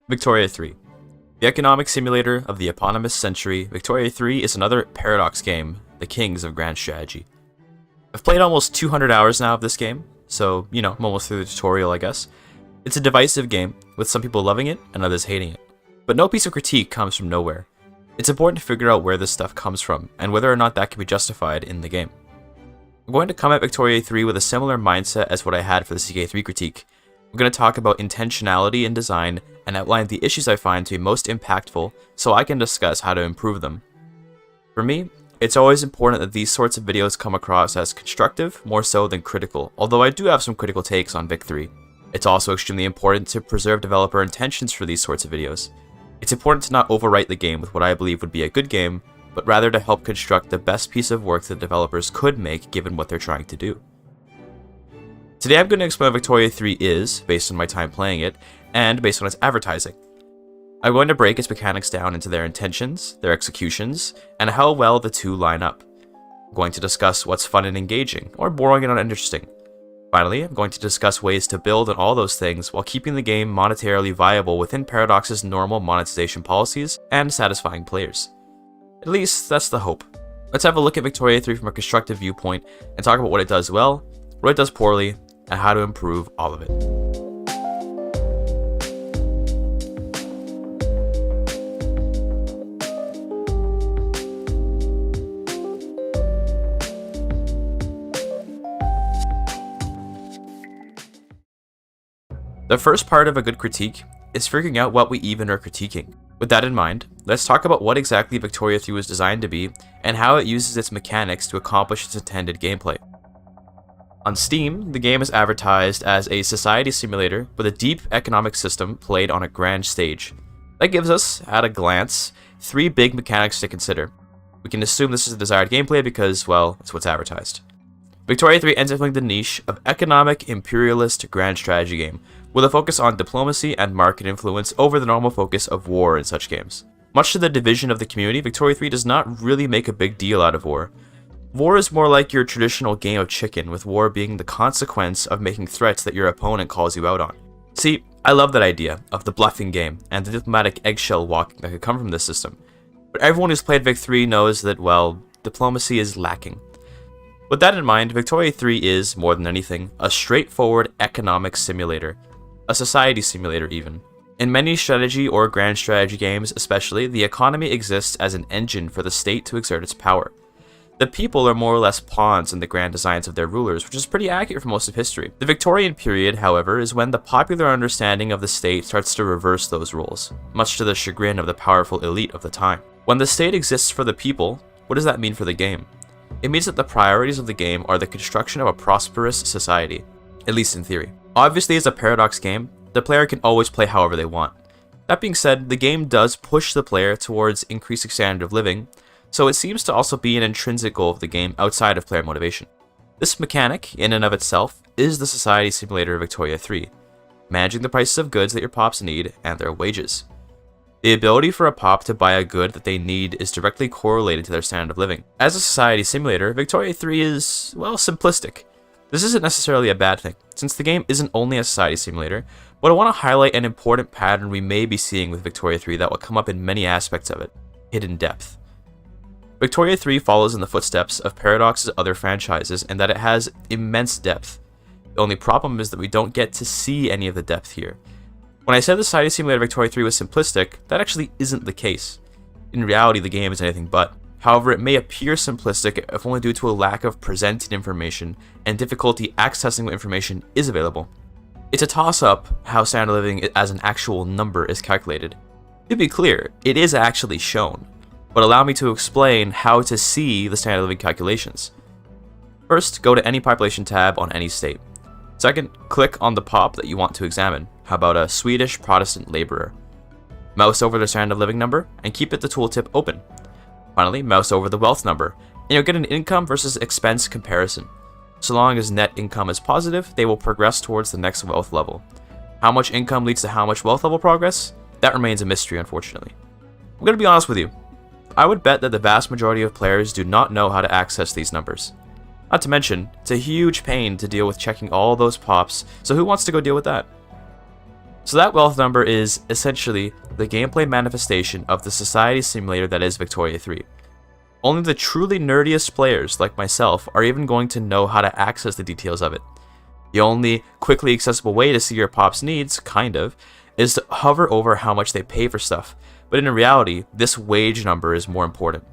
Victoria 3. The economic simulator of the eponymous century, Victoria 3 is another Paradox game, the kings of grand strategy. I've played almost 200 hours now of this game, so, I'm almost through the tutorial, I guess. It's a divisive game, with some people loving it and others hating it. But no piece of critique comes from nowhere. It's important to figure out where this stuff comes from, and whether or not that can be justified in the game. I'm going to come at Victoria 3 with a similar mindset as what I had for the CK3 critique. We're going to talk about intentionality in design and outline the issues I find to be most impactful so I can discuss how to improve them. For me, it's always important that these sorts of videos come across as constructive more so than critical, although I do have some critical takes on Vic 3. It's also extremely important to preserve developer intentions for these sorts of videos. It's important to not overwrite the game with what I believe would be a good game, but rather to help construct the best piece of work that developers could make given what they're trying to do. Today I'm going to explain what Victoria 3 is, based on my time playing it, and based on its advertising. I'm going to break its mechanics down into their intentions, their executions, and how well the two line up. I'm going to discuss what's fun and engaging, or boring and uninteresting. Finally, I'm going to discuss ways to build on all those things while keeping the game monetarily viable within Paradox's normal monetization policies and satisfying players. At least, that's the hope. Let's have a look at Victoria 3 from a constructive viewpoint and talk about what it does well, what it does poorly, and how to improve all of it. The first part of a good critique is figuring out what we even are critiquing. With that in mind, let's talk about what exactly Victoria 3 was designed to be and how it uses its mechanics to accomplish its intended gameplay. On Steam, the game is advertised as a society simulator with a deep economic system played on a grand stage. That gives us, at a glance, three big mechanics to consider. We can assume this is the desired gameplay because, well, it's what's advertised. Victoria 3 ends up filling the niche of economic imperialist grand strategy game, with a focus on diplomacy and market influence over the normal focus of war in such games. Much to the division of the community, Victoria 3 does not really make a big deal out of war. War is more like your traditional game of chicken, with war being the consequence of making threats that your opponent calls you out on. See, I love that idea of the bluffing game and the diplomatic eggshell walking that could come from this system. But everyone who's played Vic 3 knows that, well, diplomacy is lacking. With that in mind, Victoria 3 is, more than anything, a straightforward economic simulator. A society simulator even. In many strategy or grand strategy games especially, the economy exists as an engine for the state to exert its power. The people are more or less pawns in the grand designs of their rulers, which is pretty accurate for most of history. The Victorian period, however, is when the popular understanding of the state starts to reverse those roles, much to the chagrin of the powerful elite of the time. When the state exists for the people, what does that mean for the game? It means that the priorities of the game are the construction of a prosperous society, at least in theory. Obviously, as a Paradox game, the player can always play however they want. That being said, the game does push the player towards increasing standard of living, so it seems to also be an intrinsic goal of the game outside of player motivation. This mechanic, in and of itself, is the society simulator of Victoria 3, managing the prices of goods that your pops need and their wages. The ability for a pop to buy a good that they need is directly correlated to their standard of living. As a society simulator, Victoria 3 is, well, simplistic. This isn't necessarily a bad thing, since the game isn't only a society simulator, but I want to highlight an important pattern we may be seeing with Victoria 3 that will come up in many aspects of it: hidden depth. Victoria 3 follows in the footsteps of Paradox's other franchises in that it has immense depth. The only problem is that we don't get to see any of the depth here. When I said the society simulator Victoria 3 was simplistic, that actually isn't the case. In reality, the game is anything but. However, it may appear simplistic if only due to a lack of presented information and difficulty accessing what information is available. It's a toss-up how standard of living as an actual number is calculated. To be clear, it is actually shown, but allow me to explain how to see the standard of living calculations. First, go to any population tab on any state. Second, click on the pop that you want to examine. How about a Swedish Protestant laborer? Mouse over the standard of living number and keep the tooltip open. Finally, mouse over the wealth number, and you'll get an income versus expense comparison. So long as net income is positive, they will progress towards the next wealth level. How much income leads to how much wealth level progress? That remains a mystery, unfortunately. I'm going to be honest with you. I would bet that the vast majority of players do not know how to access these numbers. Not to mention, it's a huge pain to deal with checking all those pops, so who wants to go deal with that? So that wealth number is essentially the gameplay manifestation of the society simulator that is Victoria 3. Only the truly nerdiest players like myself are even going to know how to access the details of it. The only quickly accessible way to see your pop's needs, kind of, is to hover over how much they pay for stuff, but in reality, this wage number is more important.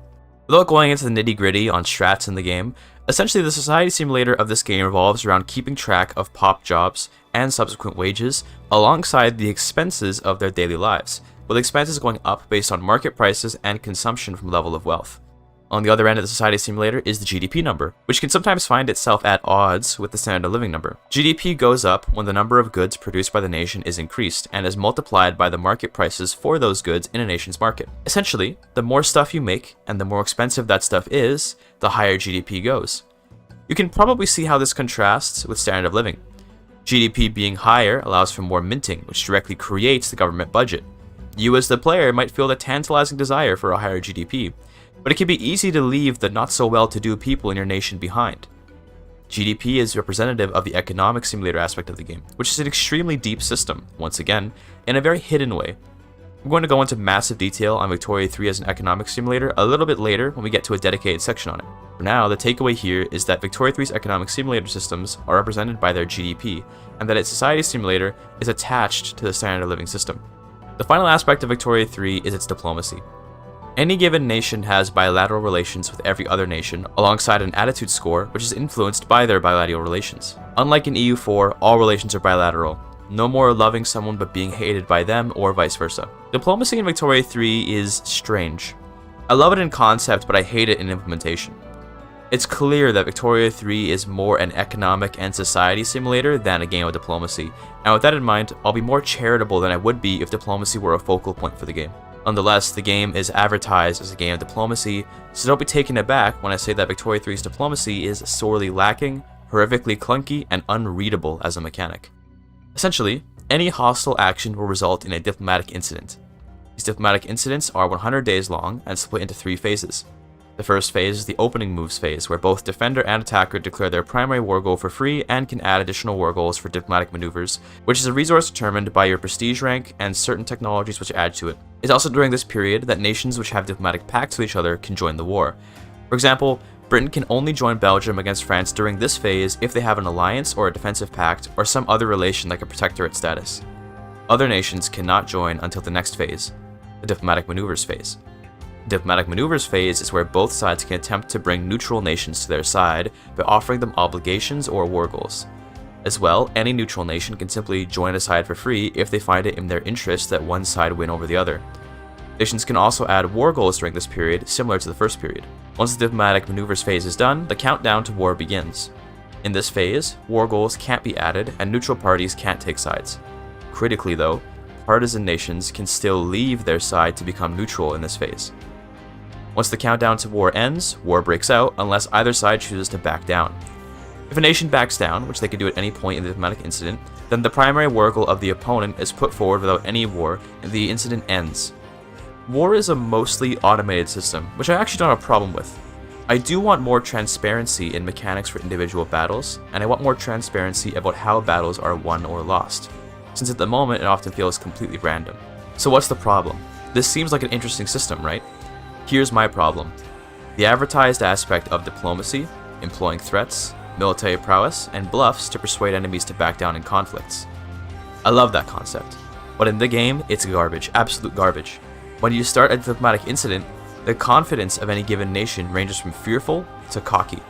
Without going into the nitty-gritty on strats in the game, essentially the society simulator of this game revolves around keeping track of pop jobs and subsequent wages alongside the expenses of their daily lives, with expenses going up based on market prices and consumption from level of wealth. On the other end of the society simulator is the GDP number, which can sometimes find itself at odds with the standard of living number. GDP goes up when the number of goods produced by the nation is increased and is multiplied by the market prices for those goods in a nation's market. Essentially, the more stuff you make and the more expensive that stuff is, the higher GDP goes. You can probably see how this contrasts with standard of living. GDP being higher allows for more minting, which directly creates the government budget. You as the player might feel the tantalizing desire for a higher GDP, but it can be easy to leave the not-so-well-to-do people in your nation behind. GDP is representative of the economic simulator aspect of the game, which is an extremely deep system, once again, in a very hidden way. I'm going to go into massive detail on Victoria 3 as an economic simulator a little bit later when we get to a dedicated section on it. For now, the takeaway here is that Victoria 3's economic simulator systems are represented by their GDP, and that its society simulator is attached to the standard of living system. The final aspect of Victoria 3 is its diplomacy. Any given nation has bilateral relations with every other nation, alongside an attitude score which is influenced by their bilateral relations. Unlike in EU4, all relations are bilateral. No more loving someone but being hated by them, or vice versa. Diplomacy in Victoria 3 is strange. I love it in concept, but I hate it in implementation. It's clear that Victoria 3 is more an economic and society simulator than a game of diplomacy, and with that in mind, I'll be more charitable than I would be if diplomacy were a focal point for the game. Nonetheless, the game is advertised as a game of diplomacy, so don't be taken aback when I say that Victoria 3's diplomacy is sorely lacking, horrifically clunky, and unreadable as a mechanic. Essentially, any hostile action will result in a diplomatic incident. These diplomatic incidents are 100 days long and split into 3 phases. The first phase is the opening moves phase, where both defender and attacker declare their primary war goal for free and can add additional war goals for diplomatic maneuvers, which is a resource determined by your prestige rank and certain technologies which add to it. It's also during this period that nations which have diplomatic pacts with each other can join the war. For example, Britain can only join Belgium against France during this phase if they have an alliance or a defensive pact or some other relation like a protectorate status. Other nations cannot join until the next phase, the diplomatic maneuvers phase. The diplomatic maneuvers phase is where both sides can attempt to bring neutral nations to their side by offering them obligations or war goals. As well, any neutral nation can simply join a side for free if they find it in their interest that one side win over the other. Nations can also add war goals during this period, similar to the first period. Once the diplomatic maneuvers phase is done, the countdown to war begins. In this phase, war goals can't be added and neutral parties can't take sides. Critically though, partisan nations can still leave their side to become neutral in this phase. Once the countdown to war ends, war breaks out unless either side chooses to back down. If a nation backs down, which they can do at any point in the diplomatic incident, then the primary war goal of the opponent is put forward without any war and the incident ends. War is a mostly automated system, which I actually don't have a problem with. I do want more transparency in mechanics for individual battles, and I want more transparency about how battles are won or lost, since at the moment it often feels completely random. So what's the problem? This seems like an interesting system, right? Here's my problem. The advertised aspect of diplomacy, employing threats, military prowess, and bluffs to persuade enemies to back down in conflicts. I love that concept, but in the game, it's garbage, absolute garbage. When you start a diplomatic incident, the confidence of any given nation ranges from fearful to cocky.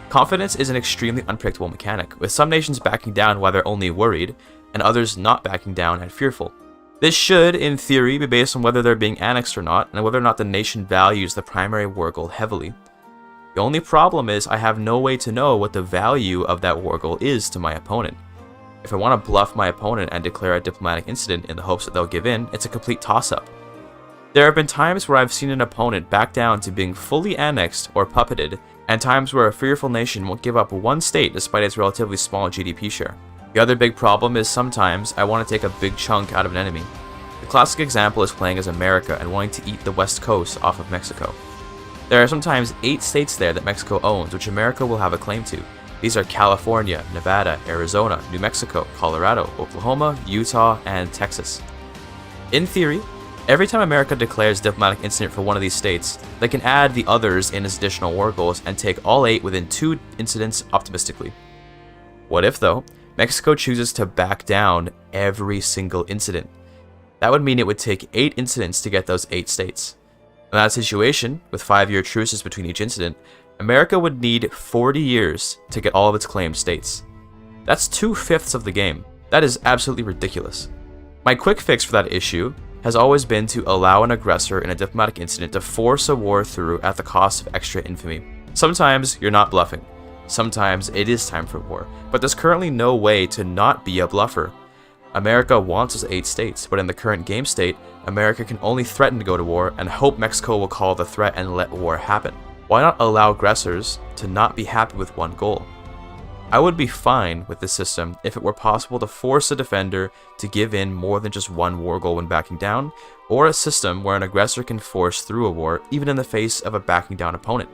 Confidence is an extremely unpredictable mechanic, with some nations backing down while they're only worried, and others not backing down and fearful. This should, in theory, be based on whether they're being annexed or not, and whether or not the nation values the primary war goal heavily. The only problem is I have no way to know what the value of that war goal is to my opponent. If I want to bluff my opponent and declare a diplomatic incident in the hopes that they'll give in, it's a complete toss-up. There have been times where I've seen an opponent back down to being fully annexed or puppeted, and times where a fearful nation won't give up one state despite its relatively small GDP share. The other big problem is sometimes I want to take a big chunk out of an enemy. The classic example is playing as America and wanting to eat the west coast off of Mexico. There are sometimes 8 states there that Mexico owns, which America will have a claim to. These are California, Nevada, Arizona, New Mexico, Colorado, Oklahoma, Utah, and Texas. In theory, every time America declares diplomatic incident for one of these states, they can add the others in as additional war goals and take all 8 within 2 incidents optimistically. What if, though, Mexico chooses to back down every single incident? That would mean it would take 8 incidents to get those 8 states. In that situation, with 5-year truces between each incident, America would need 40 years to get all of its claimed states. That's 2/5 of the game. That is absolutely ridiculous. My quick fix for that issue has always been to allow an aggressor in a diplomatic incident to force a war through at the cost of extra infamy. Sometimes you're not bluffing. Sometimes it is time for war, but there's currently no way to not be a bluffer. America wants those 8 states, but in the current game state, America can only threaten to go to war and hope Mexico will call the threat and let war happen. Why not allow aggressors to not be happy with one goal? I would be fine with this system if it were possible to force a defender to give in more than just one war goal when backing down, or a system where an aggressor can force through a war even in the face of a backing down opponent.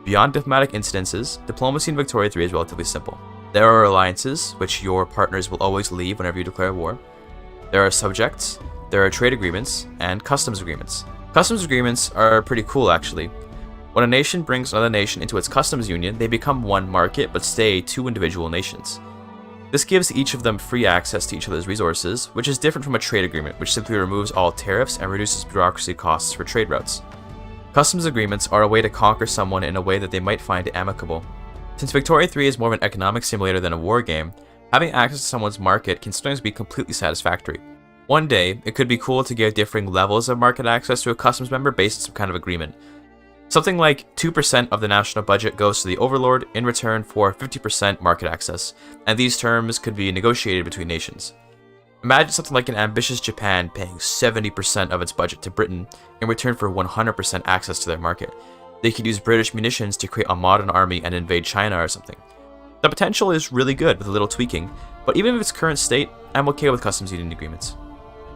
Beyond diplomatic incidences, diplomacy in Victoria 3 is relatively simple. There are alliances, which your partners will always leave whenever you declare war. There are subjects, there are trade agreements, and customs agreements. Customs agreements are pretty cool actually. When a nation brings another nation into its customs union, they become one market but stay 2 individual nations. This gives each of them free access to each other's resources, which is different from a trade agreement, which simply removes all tariffs and reduces bureaucracy costs for trade routes. Customs agreements are a way to conquer someone in a way that they might find amicable. Since Victoria 3 is more of an economic simulator than a war game, having access to someone's market can sometimes be completely satisfactory. One day, it could be cool to give differing levels of market access to a customs member based on some kind of agreement. Something like 2% of the national budget goes to the overlord in return for 50% market access, and these terms could be negotiated between nations. Imagine something like an ambitious Japan paying 70% of its budget to Britain in return for 100% access to their market. They could use British munitions to create a modern army and invade China or something. The potential is really good with a little tweaking, but even in its current state, I'm okay with customs union agreements.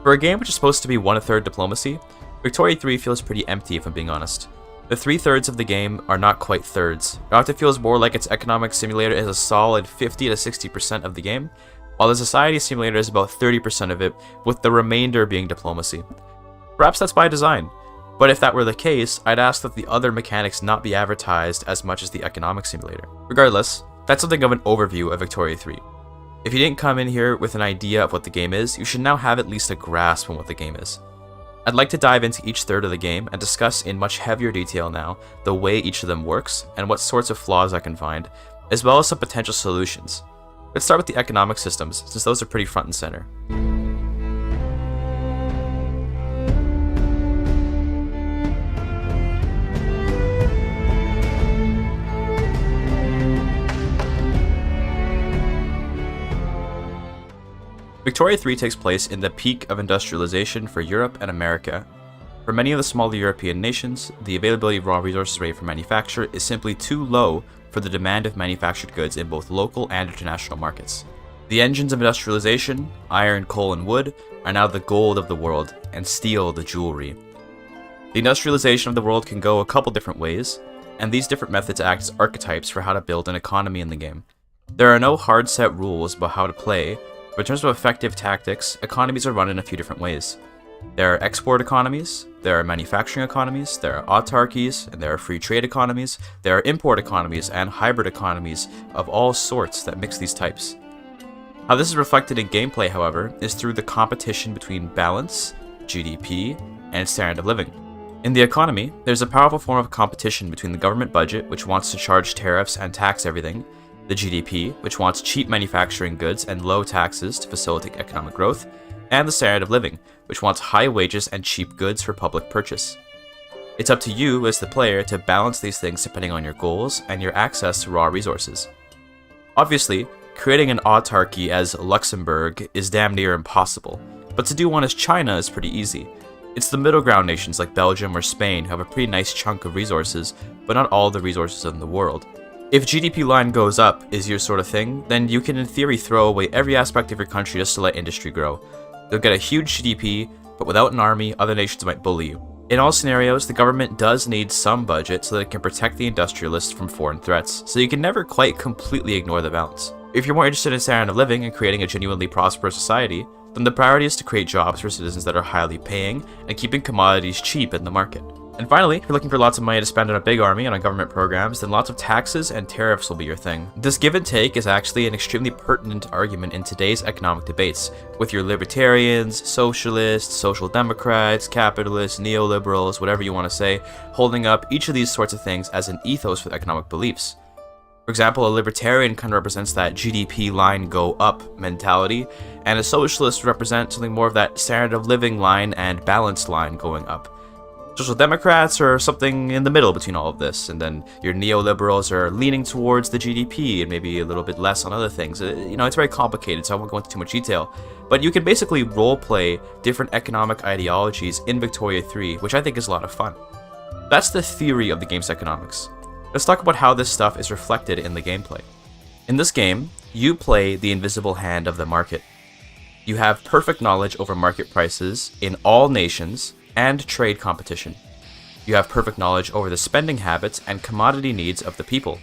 For a game which is supposed to be 1/3 diplomacy, Victoria 3 feels pretty empty if I'm being honest. The 3/3 of the game are not quite thirds. It often feels more like its economic simulator is a solid 50 to 60% of the game, while the society simulator is about 30% of it, with the remainder being diplomacy. Perhaps that's by design, but if that were the case, I'd ask that the other mechanics not be advertised as much as the economic simulator. Regardless, that's something of an overview of Victoria 3. If you didn't come in here with an idea of what the game is, you should now have at least a grasp on what the game is. I'd like to dive into each third of the game and discuss in much heavier detail now the way each of them works and what sorts of flaws I can find, as well as some potential solutions. Let's start with the economic systems, since those are pretty front and center. Victoria 3 takes place in the peak of industrialization for Europe and America. For many of the smaller European nations, the availability of raw resources ready for manufacture is simply too low for the demand of manufactured goods in both local and international markets. The engines of industrialization, iron, coal, and wood, are now the gold of the world, and steel the jewelry. The industrialization of the world can go a couple different ways, and these different methods act as archetypes for how to build an economy in the game. There are no hard set rules about how to play, but in terms of effective tactics, economies are run in a few different ways. There are export economies, there are manufacturing economies, there are autarkies, and there are free trade economies, there are import economies, and hybrid economies of all sorts that mix these types. How this is reflected in gameplay, however, is through the competition between balance, GDP, and standard of living. In the economy, there's a powerful form of competition between the government budget, which wants to charge tariffs and tax everything, the GDP, which wants cheap manufacturing goods and low taxes to facilitate economic growth, and the standard of living, which wants high wages and cheap goods for public purchase. It's up to you as the player to balance these things depending on your goals and your access to raw resources. Obviously, creating an autarky as Luxembourg is damn near impossible, but to do one as China is pretty easy. It's the middle ground nations like Belgium or Spain who have a pretty nice chunk of resources, but not all the resources in the world. If GDP line goes up is your sort of thing, then you can in theory throw away every aspect of your country just to let industry grow. You'll get a huge GDP, but without an army, other nations might bully you. In all scenarios, the government does need some budget so that it can protect the industrialists from foreign threats, so you can never quite completely ignore the balance. If you're more interested in standard of living and creating a genuinely prosperous society, then the priority is to create jobs for citizens that are highly paying and keeping commodities cheap in the market. And finally, if you're looking for lots of money to spend on a big army and on government programs, then lots of taxes and tariffs will be your thing. This give and take is actually an extremely pertinent argument in today's economic debates, with your libertarians, socialists, social democrats, capitalists, neoliberals, whatever you want to say, holding up each of these sorts of things as an ethos for economic beliefs. For example, a libertarian kind of represents that GDP line go up mentality, and a socialist would represent something more of that standard of living line and balanced line going up. Social democrats are something in the middle between all of this, and then your neoliberals are leaning towards the GDP and maybe a little bit less on other things. It's very complicated, so I won't go into too much detail. But you can basically roleplay different economic ideologies in Victoria 3, which I think is a lot of fun. That's the theory of the game's economics. Let's talk about how this stuff is reflected in the gameplay. In this game, you play the invisible hand of the market. You have perfect knowledge over market prices in all nations and trade competition. You have perfect knowledge over the spending habits and commodity needs of the people.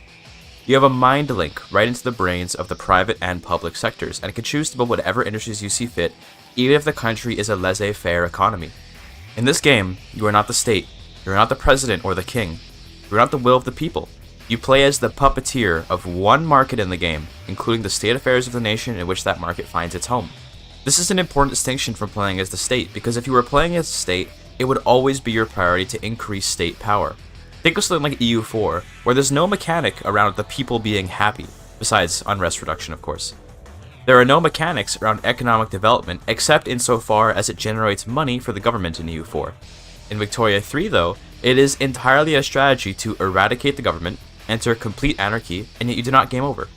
You have a mind link right into the brains of the private and public sectors, and can choose to build whatever industries you see fit, even if the country is a laissez-faire economy. In this game, you are not the state, you are not the president or the king, you are not the will of the people. You play as the puppeteer of one market in the game, including the state affairs of the nation in which that market finds its home. This is an important distinction from playing as the state, because if you were playing as the state, it would always be your priority to increase state power. Think of something like EU4, where there's no mechanic around the people being happy, besides unrest reduction, of course. There are no mechanics around economic development, except insofar as it generates money for the government in EU4. In Victoria 3, though, it is entirely a strategy to eradicate the government, enter complete anarchy, and yet you do not game over.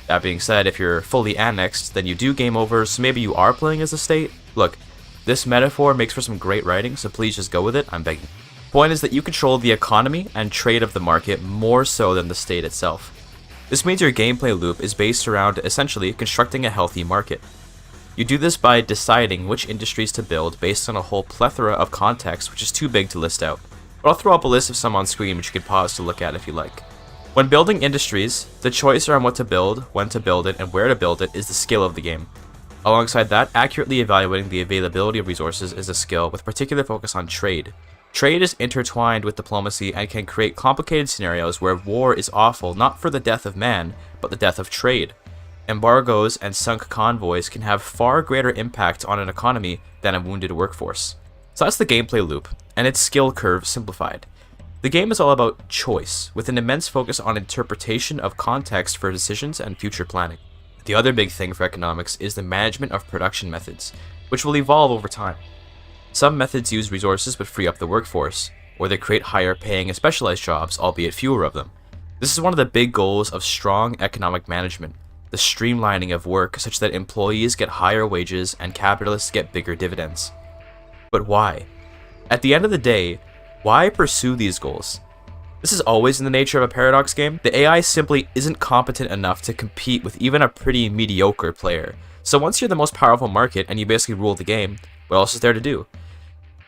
That being said, if you're fully annexed, then you do game over, so maybe you are playing as a state. Look, this metaphor makes for some great writing, so please just go with it, I'm begging. Point is that you control the economy and trade of the market more so than the state itself. This means your gameplay loop is based around essentially constructing a healthy market. You do this by deciding which industries to build based on a whole plethora of context which is too big to list out. But I'll throw up a list of some on screen which you can pause to look at if you like. When building industries, the choice around what to build, when to build it, and where to build it is the skill of the game. Alongside that, accurately evaluating the availability of resources is a skill with particular focus on trade. Trade is intertwined with diplomacy and can create complicated scenarios where war is awful not for the death of man, but the death of trade. Embargoes and sunk convoys can have far greater impact on an economy than a wounded workforce. So that's the gameplay loop, and its skill curve simplified. The game is all about choice, with an immense focus on interpretation of context for decisions and future planning. The other big thing for economics is the management of production methods, which will evolve over time. Some methods use resources but free up the workforce, or they create higher paying and specialized jobs, albeit fewer of them. This is one of the big goals of strong economic management, the streamlining of work such that employees get higher wages and capitalists get bigger dividends. But why? At the end of the day, why pursue these goals? This is always in the nature of a paradox game. The AI simply isn't competent enough to compete with even a pretty mediocre player. So once you're the most powerful market and you basically rule the game, what else is there to do?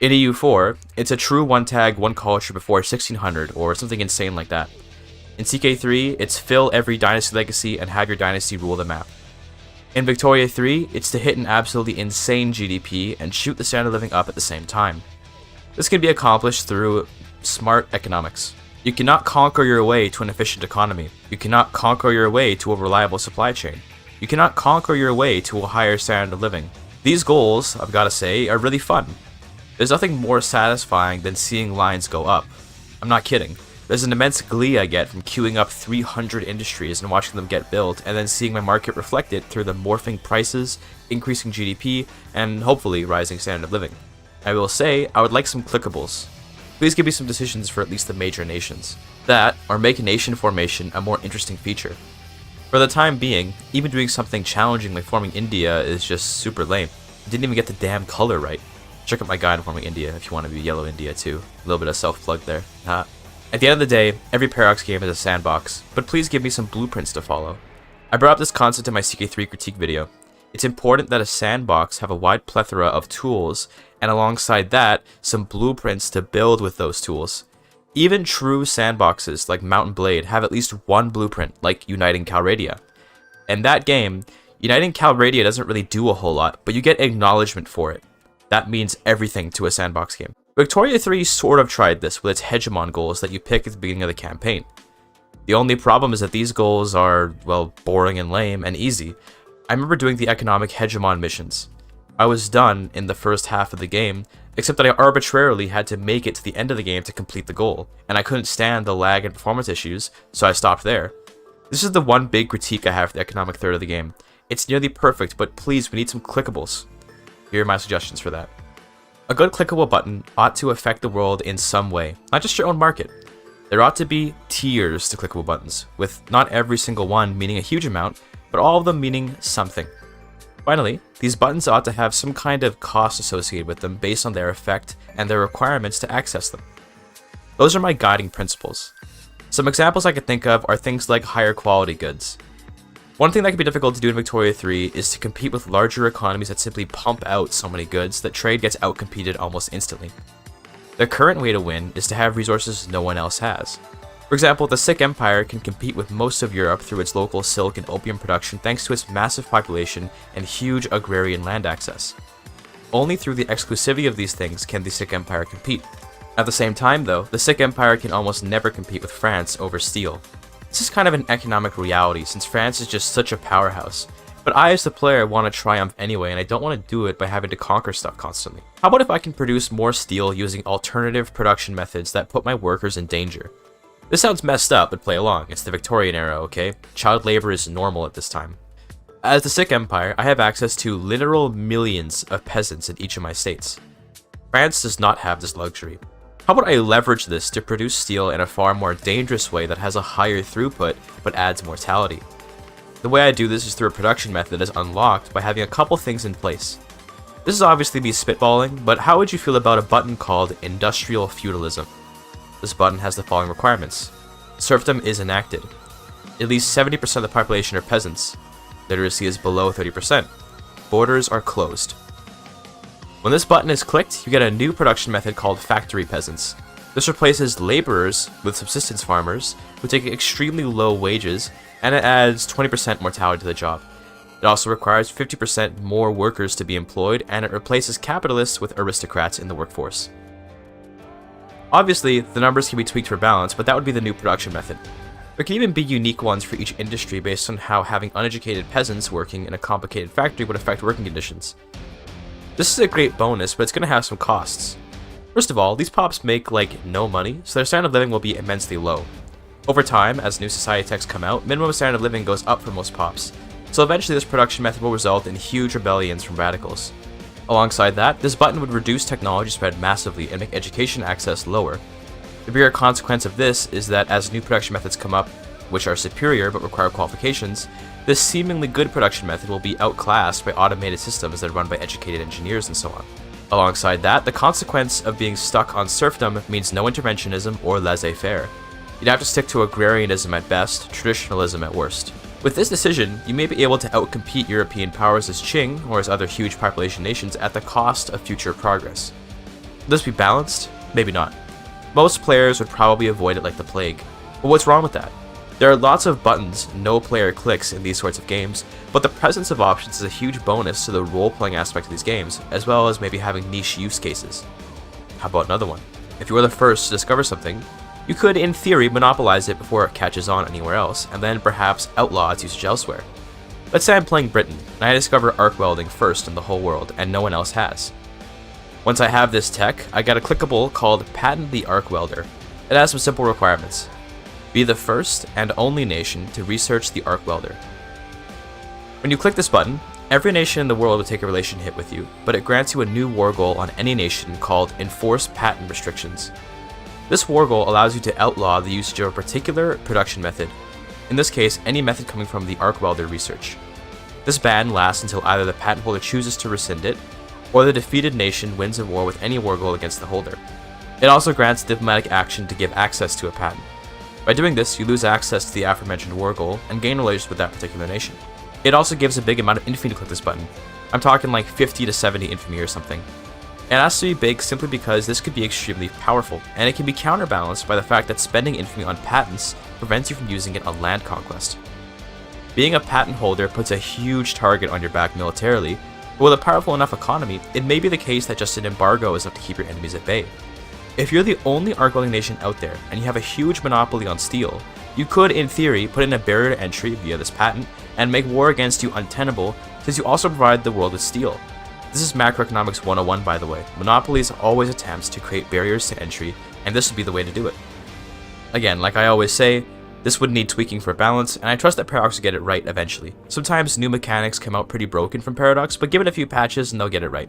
In EU4, it's a true one tag, one culture before 1600 or something insane like that. In CK3, it's fill every dynasty legacy and have your dynasty rule the map. In Victoria 3, it's to hit an absolutely insane GDP and shoot the standard of living up at the same time. This can be accomplished through smart economics. You cannot conquer your way to an efficient economy. You cannot conquer your way to a reliable supply chain. You cannot conquer your way to a higher standard of living. These goals, I've got to say, are really fun. There's nothing more satisfying than seeing lines go up. I'm not kidding. There's an immense glee I get from queuing up 300 industries and watching them get built, and then seeing my market reflected through the morphing prices, increasing GDP, and hopefully rising standard of living. I will say, I would like some clickables. Please give me some decisions for at least the major nations. That, or make nation formation a more interesting feature. For the time being, even doing something challenging like forming India is just super lame. I didn't even get the damn color right. Check out my guide on forming India if you want to be yellow India too. A little bit of self-plug there. At the end of the day, every Paradox game is a sandbox, but please give me some blueprints to follow. I brought up this concept in my CK3 critique video. It's important that a sandbox have a wide plethora of tools, and alongside that, some blueprints to build with those tools. Even true sandboxes like Mountain Blade have at least one blueprint, like Uniting Calradia. In that game, Uniting Calradia doesn't really do a whole lot, but you get acknowledgement for it. That means everything to a sandbox game. Victoria 3 sort of tried this with its hegemon goals that you pick at the beginning of the campaign. The only problem is that these goals are, well, boring and lame and easy. I remember doing the economic hegemon missions. I was done in the first half of the game, except that I arbitrarily had to make it to the end of the game to complete the goal, and I couldn't stand the lag and performance issues, so I stopped there. This is the one big critique I have for the economic third of the game. It's nearly perfect, but please, we need some clickables. Here are my suggestions for that. A good clickable button ought to affect the world in some way, not just your own market. There ought to be tiers to clickable buttons, with not every single one meaning a huge amount, but all of them meaning something. Finally, these buttons ought to have some kind of cost associated with them based on their effect and their requirements to access them. Those are my guiding principles. Some examples I could think of are things like higher quality goods. One thing that can be difficult to do in Victoria 3 is to compete with larger economies that simply pump out so many goods that trade gets outcompeted almost instantly. The current way to win is to have resources no one else has. For example, the Sikh Empire can compete with most of Europe through its local silk and opium production thanks to its massive population and huge agrarian land access. Only through the exclusivity of these things can the Sikh Empire compete. At the same time though, the Sikh Empire can almost never compete with France over steel. This is kind of an economic reality since France is just such a powerhouse. But I as the player want to triumph anyway, and I don't want to do it by having to conquer stuff constantly. How about if I can produce more steel using alternative production methods that put my workers in danger? This sounds messed up, but play along. It's the Victorian era, okay? Child labor is normal at this time. As the Sikh Empire, I have access to literal millions of peasants in each of my states. France does not have this luxury. How about I leverage this to produce steel in a far more dangerous way that has a higher throughput, but adds mortality? The way I do this is through a production method that is unlocked by having a couple things in place. This is obviously me spitballing, but how would you feel about a button called Industrial Feudalism? This button has the following requirements. Serfdom is enacted. At least 70% of the population are peasants. Literacy is below 30%. Borders are closed. When this button is clicked, you get a new production method called Factory Peasants. This replaces laborers with subsistence farmers who take extremely low wages, and it adds 20% mortality to the job. It also requires 50% more workers to be employed, and it replaces capitalists with aristocrats in the workforce. Obviously, the numbers can be tweaked for balance, but that would be the new production method. There can even be unique ones for each industry based on how having uneducated peasants working in a complicated factory would affect working conditions. This is a great bonus, but it's going to have some costs. First of all, these pops make like no money, so their standard of living will be immensely low. Over time, as new society techs come out, minimum standard of living goes up for most pops, so eventually this production method will result in huge rebellions from radicals. Alongside that, this button would reduce technology spread massively and make education access lower. The bigger consequence of this is that as new production methods come up, which are superior but require qualifications, this seemingly good production method will be outclassed by automated systems that are run by educated engineers and so on. Alongside that, the consequence of being stuck on serfdom means no interventionism or laissez-faire. You'd have to stick to agrarianism at best, traditionalism at worst. With this decision, you may be able to outcompete European powers as Qing or as other huge population nations at the cost of future progress. Will this be balanced? Maybe not. Most players would probably avoid it like the plague. But what's wrong with that? There are lots of buttons no player clicks in these sorts of games, but the presence of options is a huge bonus to the role-playing aspect of these games, as well as maybe having niche use cases. How about another one? If you were the first to discover something, you could, in theory, monopolize it before it catches on anywhere else, and then perhaps outlaw its usage elsewhere. Let's say I'm playing Britain, and I discover arc welding first in the whole world, and no one else has. Once I have this tech, I get a clickable called Patent the Arc Welder. It has some simple requirements. Be the first and only nation to research the arc welder. When you click this button, every nation in the world will take a relation hit with you, but it grants you a new war goal on any nation called Enforce Patent Restrictions. This war goal allows you to outlaw the usage of a particular production method, in this case any method coming from the arc welder research. This ban lasts until either the patent holder chooses to rescind it, or the defeated nation wins a war with any war goal against the holder. It also grants diplomatic action to give access to a patent. By doing this, you lose access to the aforementioned war goal and gain relations with that particular nation. It also gives a big amount of infamy to click this button. I'm talking like 50 to 70 infamy or something. It has to be big simply because this could be extremely powerful, and it can be counterbalanced by the fact that spending infamy on patents prevents you from using it on land conquest. Being a patent holder puts a huge target on your back militarily, but with a powerful enough economy, it may be the case that just an embargo is enough to keep your enemies at bay. If you're the only art-building nation out there, and you have a huge monopoly on steel, you could, in theory, put in a barrier to entry via this patent, and make war against you untenable, since you also provide the world with steel. This is macroeconomics 101, by the way. Monopolies always attempts to create barriers to entry, and this would be the way to do it. Again, like I always say, this would need tweaking for balance, and I trust that Paradox will get it right eventually. Sometimes new mechanics come out pretty broken from Paradox, but give it a few patches and they'll get it right.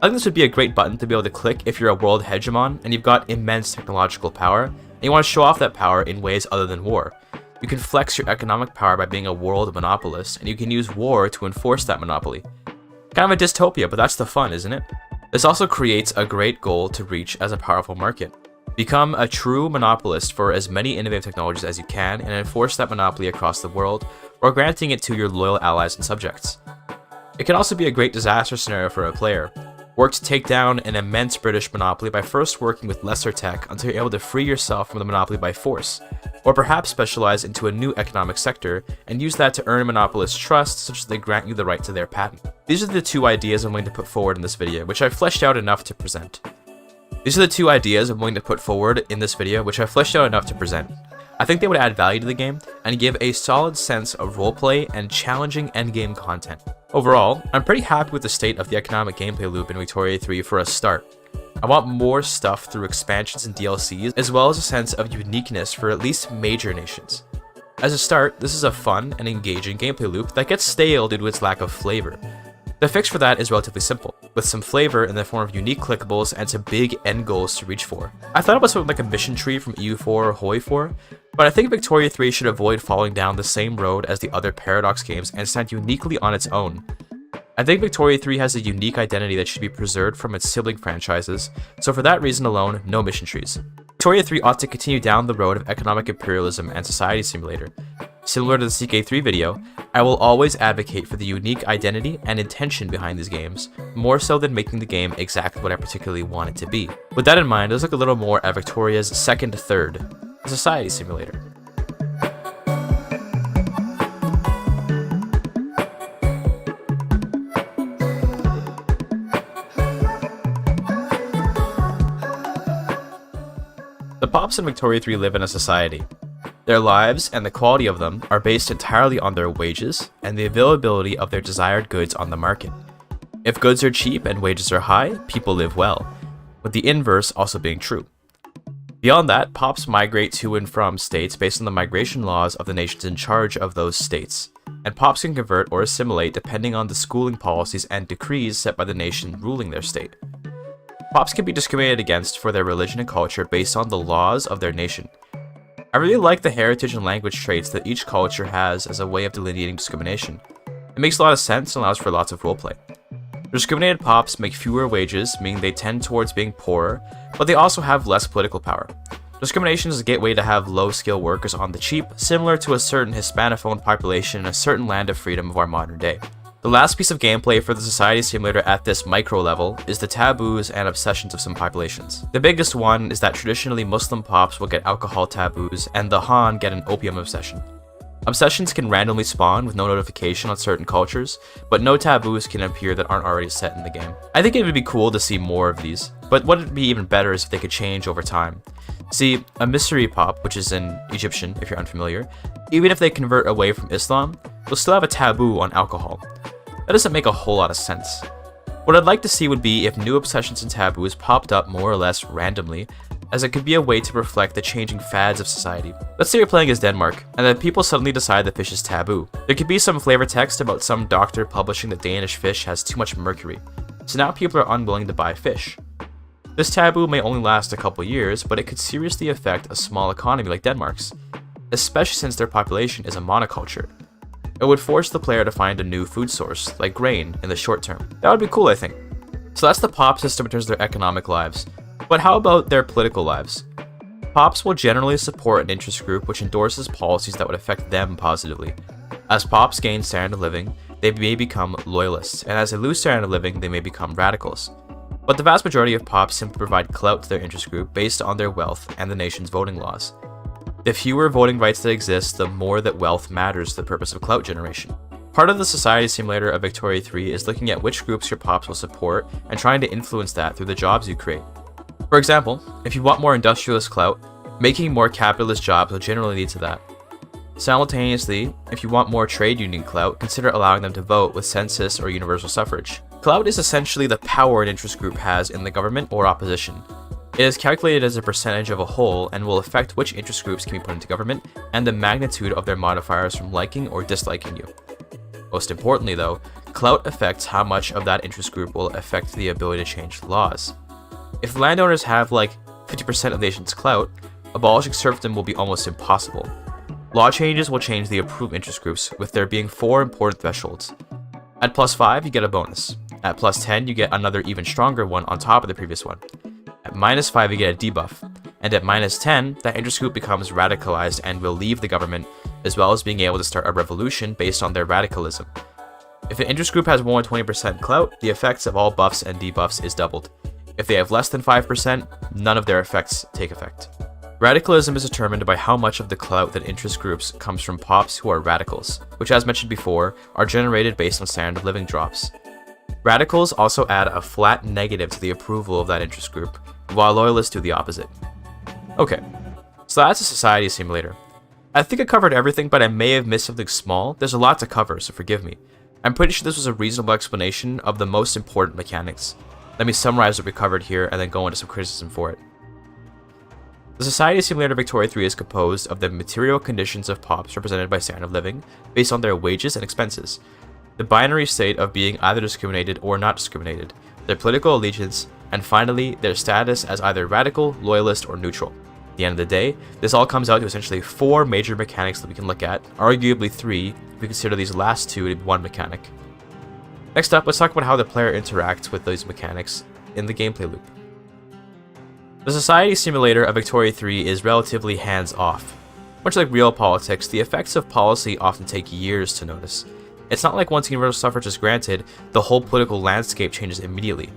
I think this would be a great button to be able to click if you're a world hegemon and you've got immense technological power, and you want to show off that power in ways other than war. You can flex your economic power by being a world monopolist, and you can use war to enforce that monopoly. Kind of a dystopia, but that's the fun, isn't it? This also creates a great goal to reach as a powerful market. Become a true monopolist for as many innovative technologies as you can and enforce that monopoly across the world, or granting it to your loyal allies and subjects. It can also be a great disaster scenario for a player. Work to take down an immense British monopoly by first working with lesser tech until you're able to free yourself from the monopoly by force, or perhaps specialize into a new economic sector and use that to earn monopolist trust such that they grant you the right to their patent. These are the two ideas I'm going to put forward in this video, which I've fleshed out enough to present. I think they would add value to the game and give a solid sense of roleplay and challenging endgame content. Overall, I'm pretty happy with the state of the economic gameplay loop in Victoria 3 for a start. I want more stuff through expansions and DLCs, as well as a sense of uniqueness for at least major nations. As a start, this is a fun and engaging gameplay loop that gets stale due to its lack of flavor. The fix for that is relatively simple, with some flavor in the form of unique clickables and some big end goals to reach for. I thought about something like a mission tree from EU4 or HOI4, but I think Victoria 3 should avoid falling down the same road as the other Paradox games and stand uniquely on its own. I think Victoria 3 has a unique identity that should be preserved from its sibling franchises, so for that reason alone, no mission trees. Victoria 3 ought to continue down the road of economic imperialism and society simulator. Similar to the CK3 video, I will always advocate for the unique identity and intention behind these games, more so than making the game exactly what I particularly want it to be. With that in mind, let's look a little more at Victoria's second third, the society simulator. The Pops in Victoria 3 live in a society. Their lives and the quality of them are based entirely on their wages and the availability of their desired goods on the market. If goods are cheap and wages are high, people live well, with the inverse also being true. Beyond that, Pops migrate to and from states based on the migration laws of the nations in charge of those states, and Pops can convert or assimilate depending on the schooling policies and decrees set by the nation ruling their state. Pops can be discriminated against for their religion and culture based on the laws of their nation. I really like the heritage and language traits that each culture has as a way of delineating discrimination. It makes a lot of sense and allows for lots of roleplay. Discriminated Pops make fewer wages, meaning they tend towards being poorer, but they also have less political power. Discrimination is a gateway to have low-skill workers on the cheap, similar to a certain Hispanophone population in a certain land of freedom of our modern day. The last piece of gameplay for the society simulator at this micro level is the taboos and obsessions of some populations. The biggest one is that traditionally Muslim Pops will get alcohol taboos and the Han get an opium obsession. Obsessions can randomly spawn with no notification on certain cultures, but no taboos can appear that aren't already set in the game. I think it would be cool to see more of these, but what would be even better is if they could change over time. See, a mystery Pop, which is in Egyptian if you're unfamiliar, even if they convert away from Islam, they'll still have a taboo on alcohol. That doesn't make a whole lot of sense. What I'd like to see would be if new obsessions and taboos popped up more or less randomly, as it could be a way to reflect the changing fads of society. Let's say you're playing as Denmark, and that people suddenly decide that fish is taboo. There could be some flavor text about some doctor publishing that Danish fish has too much mercury, so now people are unwilling to buy fish. This taboo may only last a couple years, but it could seriously affect a small economy like Denmark's, especially since their population is a monoculture. It would force the player to find a new food source, like grain, in the short term. That would be cool, I think. So that's the Pop system in terms of their economic lives. But how about their political lives? Pops will generally support an interest group which endorses policies that would affect them positively. As pops gain standard of living, they may become loyalists, and as they lose standard of living, they may become radicals. But the vast majority of pops simply provide clout to their interest group based on their wealth and the nation's voting laws. The fewer voting rights that exist, the more that wealth matters to the purpose of clout generation. Part of the society simulator of Victoria 3 is looking at which groups your pops will support and trying to influence that through the jobs you create. For example, if you want more industrialist clout, making more capitalist jobs will generally lead to that. Simultaneously, if you want more trade union clout, consider allowing them to vote with census or universal suffrage. Clout is essentially the power an interest group has in the government or opposition. It is calculated as a percentage of a whole and will affect which interest groups can be put into government and the magnitude of their modifiers from liking or disliking you. Most importantly though, clout affects how much of that interest group will affect the ability to change laws. If landowners have like 50% of the nation's clout, abolishing serfdom will be almost impossible. Law changes will change the approved interest groups, with there being 4 important thresholds. At +5, you get a bonus. At +10, you get another even stronger one on top of the previous one. At -5, you get a debuff. And at -10, that interest group becomes radicalized and will leave the government, as well as being able to start a revolution based on their radicalism. If an interest group has more than 20% clout, the effects of all buffs and debuffs is doubled. If they have less than 5%, none of their effects take effect. Radicalism is determined by how much of the clout that interest groups comes from pops who are radicals, which as mentioned before, are generated based on standard of living drops. Radicals also add a flat negative to the approval of that interest group, while loyalists do the opposite. Okay, so that's a society simulator. I think I covered everything, but I may have missed something small. There's a lot to cover, so forgive me. I'm pretty sure this was a reasonable explanation of the most important mechanics. Let me summarize what we covered here and then go into some criticism for it. The Society Simulator Victoria 3 is composed of the material conditions of pops represented by standard of living, based on their wages and expenses, the binary state of being either discriminated or not discriminated, their political allegiance, and finally, their status as either radical, loyalist, or neutral. At the end of the day, this all comes out to essentially 4 major mechanics that we can look at, arguably 3 if we consider these last 2 to be one mechanic. Next up, let's talk about how the player interacts with those mechanics in the gameplay loop. The Society Simulator of Victoria 3 is relatively hands-off. Much like Realpolitik, the effects of policy often take years to notice. It's not like once universal suffrage is granted, the whole political landscape changes immediately.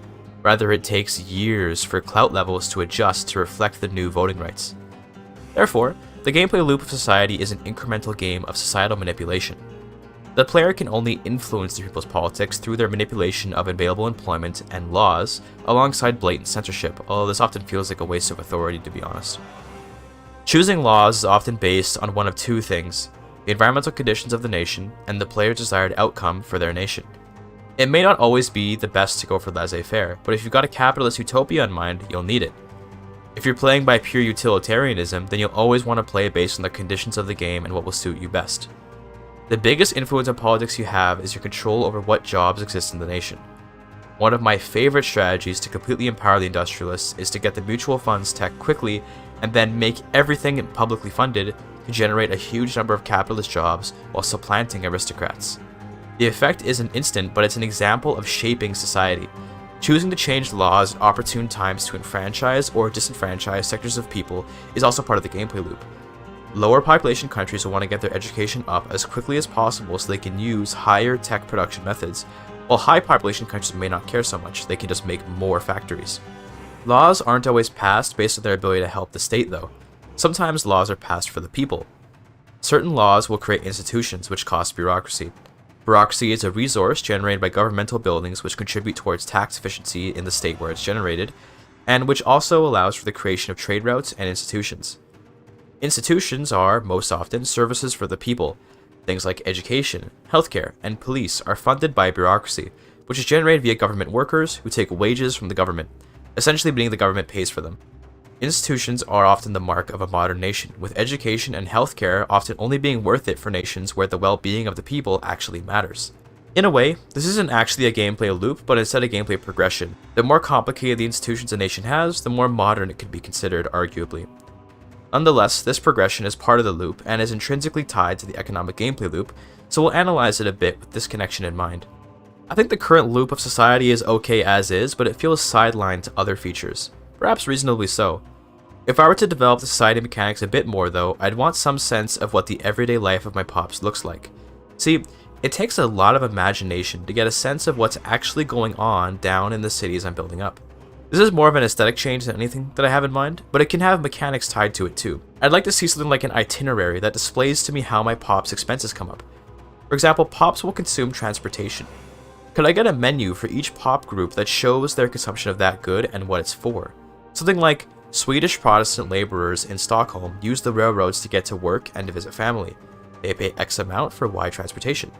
Rather, it takes years for clout levels to adjust to reflect the new voting rights. Therefore, the gameplay loop of society is an incremental game of societal manipulation. The player can only influence the people's politics through their manipulation of available employment and laws, alongside blatant censorship, although this often feels like a waste of authority, to be honest. Choosing laws is often based on one of 2 things: the environmental conditions of the nation and the player's desired outcome for their nation. It may not always be the best to go for laissez-faire, but if you've got a capitalist utopia in mind, you'll need it. If you're playing by pure utilitarianism, then you'll always want to play based on the conditions of the game and what will suit you best. The biggest influence on politics you have is your control over what jobs exist in the nation. One of my favorite strategies to completely empower the industrialists is to get the mutual funds tech quickly and then make everything publicly funded to generate a huge number of capitalist jobs while supplanting aristocrats. The effect isn't instant, but it's an example of shaping society. Choosing to change laws at opportune times to enfranchise or disenfranchise sectors of people is also part of the gameplay loop. Lower population countries will want to get their education up as quickly as possible so they can use higher tech production methods, while high population countries may not care so much, they can just make more factories. Laws aren't always passed based on their ability to help the state though. Sometimes laws are passed for the people. Certain laws will create institutions which cost bureaucracy. Bureaucracy is a resource generated by governmental buildings which contribute towards tax efficiency in the state where it's generated, and which also allows for the creation of trade routes and institutions. Institutions are, most often, services for the people. Things like education, healthcare, and police are funded by bureaucracy, which is generated via government workers who take wages from the government, essentially meaning the government pays for them. Institutions are often the mark of a modern nation, with education and healthcare often only being worth it for nations where the well-being of the people actually matters. In a way, this isn't actually a gameplay loop, but instead a gameplay progression. The more complicated the institutions a nation has, the more modern it could be considered, arguably. Nonetheless, this progression is part of the loop and is intrinsically tied to the economic gameplay loop, so we'll analyze it a bit with this connection in mind. I think the current loop of society is okay as is, but it feels sidelined to other features. Perhaps reasonably so. If I were to develop the society mechanics a bit more though, I'd want some sense of what the everyday life of my pops looks like. See, it takes a lot of imagination to get a sense of what's actually going on down in the cities I'm building up. This is more of an aesthetic change than anything that I have in mind, but it can have mechanics tied to it too. I'd like to see something like an itinerary that displays to me how my pops' expenses come up. For example, pops will consume transportation. Could I get a menu for each pop group that shows their consumption of that good and what it's for? Something like, Swedish Protestant laborers in Stockholm use the railroads to get to work and to visit family. They pay X amount for Y transportation.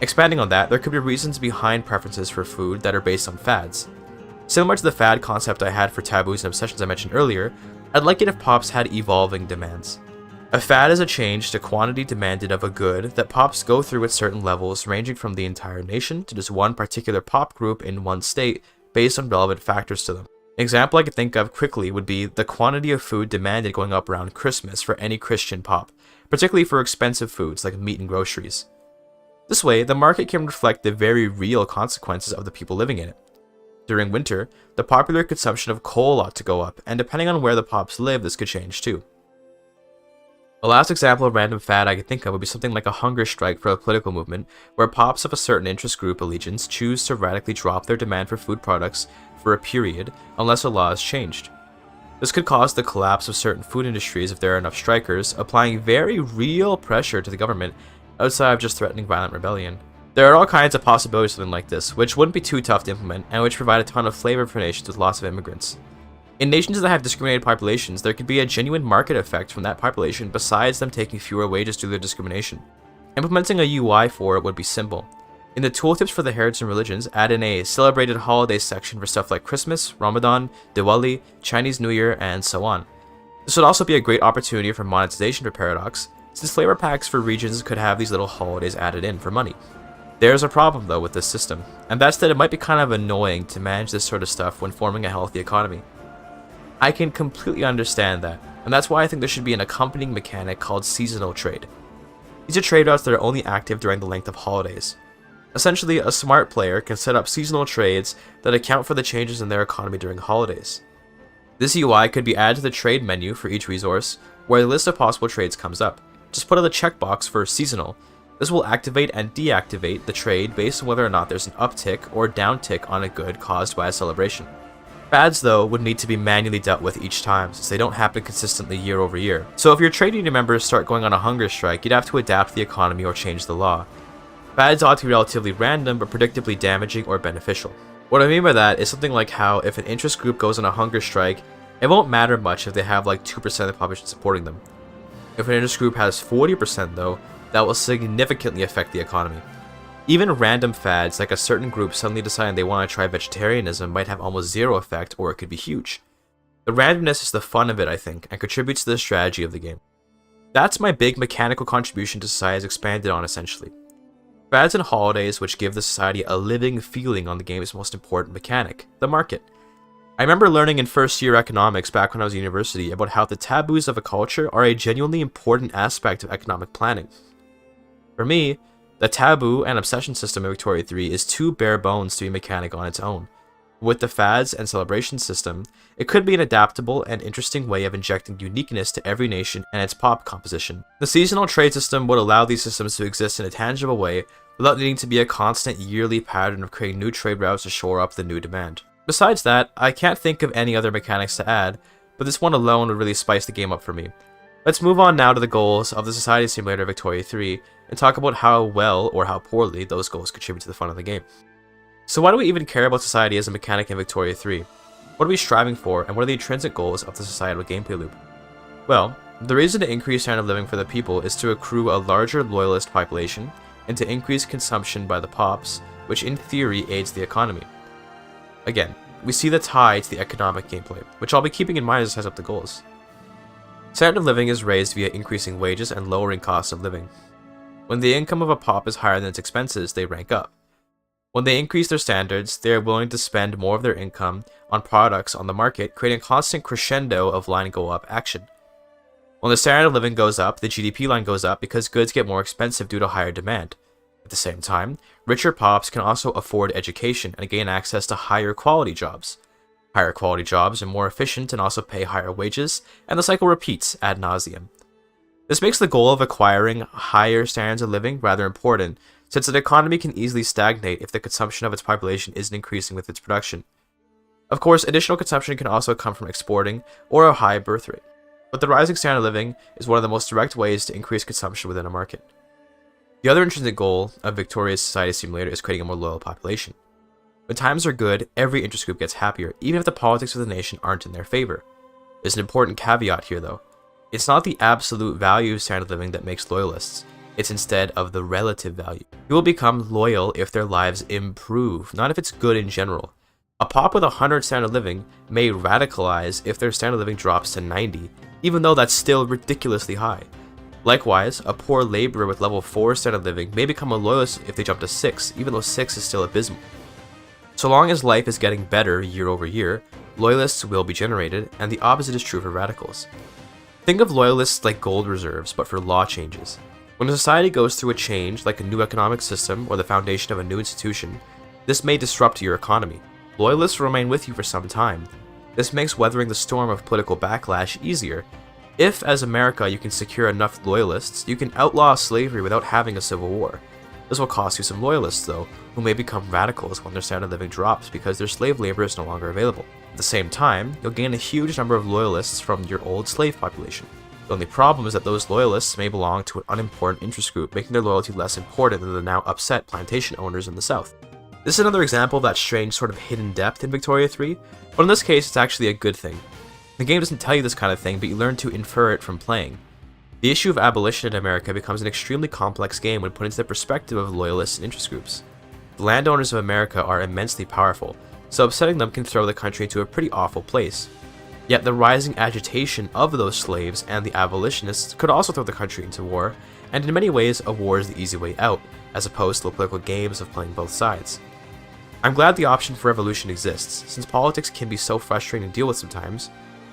Expanding on that, there could be reasons behind preferences for food that are based on fads. Similar to the fad concept I had for taboos and obsessions I mentioned earlier, I'd like it if pops had evolving demands. A fad is a change to quantity demanded of a good that pops go through at certain levels ranging from the entire nation to just one particular pop group in one state based on relevant factors to them. An example I could think of quickly would be the quantity of food demanded going up around Christmas for any Christian pop, particularly for expensive foods like meat and groceries. This way, the market can reflect the very real consequences of the people living in it. During winter, the popular consumption of coal ought to go up, and depending on where the pops live, this could change too. The last example of random fad I could think of would be something like a hunger strike for a political movement, where pops of a certain interest group allegiance choose to radically drop their demand for food products for a period unless a law is changed. This could cause the collapse of certain food industries if there are enough strikers, applying very real pressure to the government outside of just threatening violent rebellion. There are all kinds of possibilities for something like this, which wouldn't be too tough to implement, and which provide a ton of flavor for nations with lots of immigrants. In nations that have discriminated populations, there could be a genuine market effect from that population besides them taking fewer wages due to their discrimination. Implementing a UI for it would be simple. In the tooltips for the heritage and religions, add in a celebrated holidays section for stuff like Christmas, Ramadan, Diwali, Chinese New Year, and so on. This would also be a great opportunity for monetization for Paradox, since flavor packs for regions could have these little holidays added in for money. There's a problem though with this system, and that's that it might be kind of annoying to manage this sort of stuff when forming a healthy economy. I can completely understand that, and that's why I think there should be an accompanying mechanic called seasonal trade. These are trade routes that are only active during the length of holidays. Essentially, a smart player can set up seasonal trades that account for the changes in their economy during holidays. This UI could be added to the trade menu for each resource, where the list of possible trades comes up. Just put in the checkbox for seasonal. This will activate and deactivate the trade based on whether or not there's an uptick or downtick on a good caused by a celebration. Fads, though, would need to be manually dealt with each time, since they don't happen consistently year over year. So if your trade union members start going on a hunger strike, you'd have to adapt the economy or change the law. Fads ought to be relatively random, but predictably damaging or beneficial. What I mean by that is something like how if an interest group goes on a hunger strike, it won't matter much if they have like 2% of the population supporting them. If an interest group has 40% though, that will significantly affect the economy. Even random fads, like a certain group suddenly deciding they want to try vegetarianism, might have almost zero effect, or it could be huge. The randomness is the fun of it, I think, and contributes to the strategy of the game. That's my big mechanical contribution to society has expanded on, essentially. Fads and holidays which give the society a living feeling on the game's most important mechanic, the market. I remember learning in first year economics back when I was at university about how the taboos of a culture are a genuinely important aspect of economic planning. For me, the taboo and obsession system in Victoria 3 is too bare bones to be mechanic on its own. With the fads and celebration system, it could be an adaptable and interesting way of injecting uniqueness to every nation and its pop composition. The seasonal trade system would allow these systems to exist in a tangible way without needing to be a constant yearly pattern of creating new trade routes to shore up the new demand. Besides that, I can't think of any other mechanics to add, but this one alone would really spice the game up for me. Let's move on now to the goals of the Society Simulator Victoria 3 and talk about how well or how poorly those goals contribute to the fun of the game. So why do we even care about society as a mechanic in Victoria 3? What are we striving for, and what are the intrinsic goals of the societal gameplay loop? Well, the reason to increase standard of living for the people is to accrue a larger loyalist population and to increase consumption by the pops, which in theory aids the economy. Again, we see the tie to the economic gameplay, which I'll be keeping in mind as I set up the goals. Standard of living is raised via increasing wages and lowering costs of living. When the income of a pop is higher than its expenses, they rank up. When they increase their standards, they are willing to spend more of their income on products on the market, creating a constant crescendo of line go up action. When the standard of living goes up, the GDP line goes up because goods get more expensive due to higher demand. At the same time, richer pops can also afford education and gain access to higher quality jobs. Higher quality jobs are more efficient and also pay higher wages, and the cycle repeats ad nauseum. This makes the goal of acquiring higher standards of living rather important, since an economy can easily stagnate if the consumption of its population isn't increasing with its production. Of course, additional consumption can also come from exporting or a high birth rate, but the rising standard of living is one of the most direct ways to increase consumption within a market. The other intrinsic goal of Victoria's Society Simulator is creating a more loyal population. When times are good, every interest group gets happier, even if the politics of the nation aren't in their favor. There's an important caveat here though. It's not the absolute value of standard of living that makes loyalists. It's instead of the relative value. People will become loyal if their lives improve, not if it's good in general. A pop with 100 standard of living may radicalize if their standard of living drops to 90, even though that's still ridiculously high. Likewise, a poor laborer with level 4 standard of living may become a loyalist if they jump to 6, even though 6 is still abysmal. So long as life is getting better year over year, loyalists will be generated, and the opposite is true for radicals. Think of loyalists like gold reserves, but for law changes. When a society goes through a change, like a new economic system or the foundation of a new institution, this may disrupt your economy. Loyalists will remain with you for some time. This makes weathering the storm of political backlash easier. If, as America, you can secure enough loyalists, you can outlaw slavery without having a civil war. This will cost you some loyalists, though, who may become radicals when their standard of living drops because their slave labor is no longer available. At the same time, you'll gain a huge number of loyalists from your old slave population. The only problem is that those loyalists may belong to an unimportant interest group, making their loyalty less important than the now upset plantation owners in the South. This is another example of that strange sort of hidden depth in Victoria 3, but in this case it's actually a good thing. The game doesn't tell you this kind of thing, but you learn to infer it from playing. The issue of abolition in America becomes an extremely complex game when put into the perspective of loyalists and interest groups. The landowners of America are immensely powerful, so upsetting them can throw the country into a pretty awful place. Yet the rising agitation of those slaves and the abolitionists could also throw the country into war, and in many ways a war is the easy way out, as opposed to the political games of playing both sides. I'm glad the option for revolution exists, since politics can be so frustrating to deal with sometimes,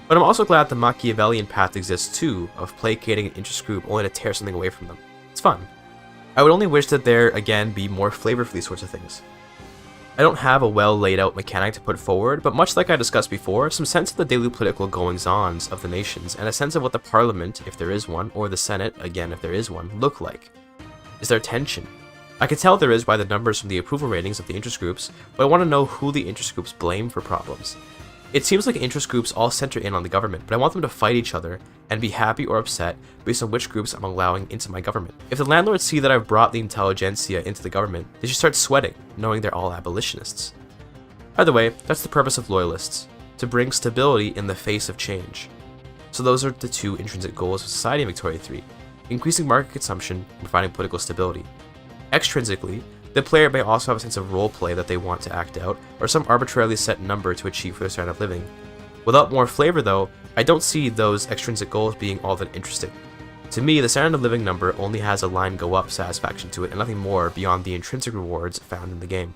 but I'm also glad the Machiavellian path exists too, of placating an interest group only to tear something away from them. It's fun. I would only wish that there, again, be more flavor for these sorts of things. I don't have a well laid out mechanic to put forward, but much like I discussed before, some sense of the daily political goings-ons of the nations, and a sense of what the Parliament, if there is one, or the Senate, again if there is one, look like. Is there tension? I can tell there is by the numbers from the approval ratings of the interest groups, but I want to know who the interest groups blame for problems. It seems like interest groups all center in on the government, but I want them to fight each other and be happy or upset based on which groups I'm allowing into my government. If the landlords see that I've brought the intelligentsia into the government, they should start sweating, knowing they're all abolitionists. Either way, that's the purpose of loyalists, to bring stability in the face of change. So those are the two intrinsic goals of society in Victoria 3, increasing market consumption and providing political stability. Extrinsically, the player may also have a sense of roleplay that they want to act out, or some arbitrarily set number to achieve for their standard of living. Without more flavor though, I don't see those extrinsic goals being all that interesting. To me, the standard of living number only has a line go up satisfaction to it and nothing more beyond the intrinsic rewards found in the game.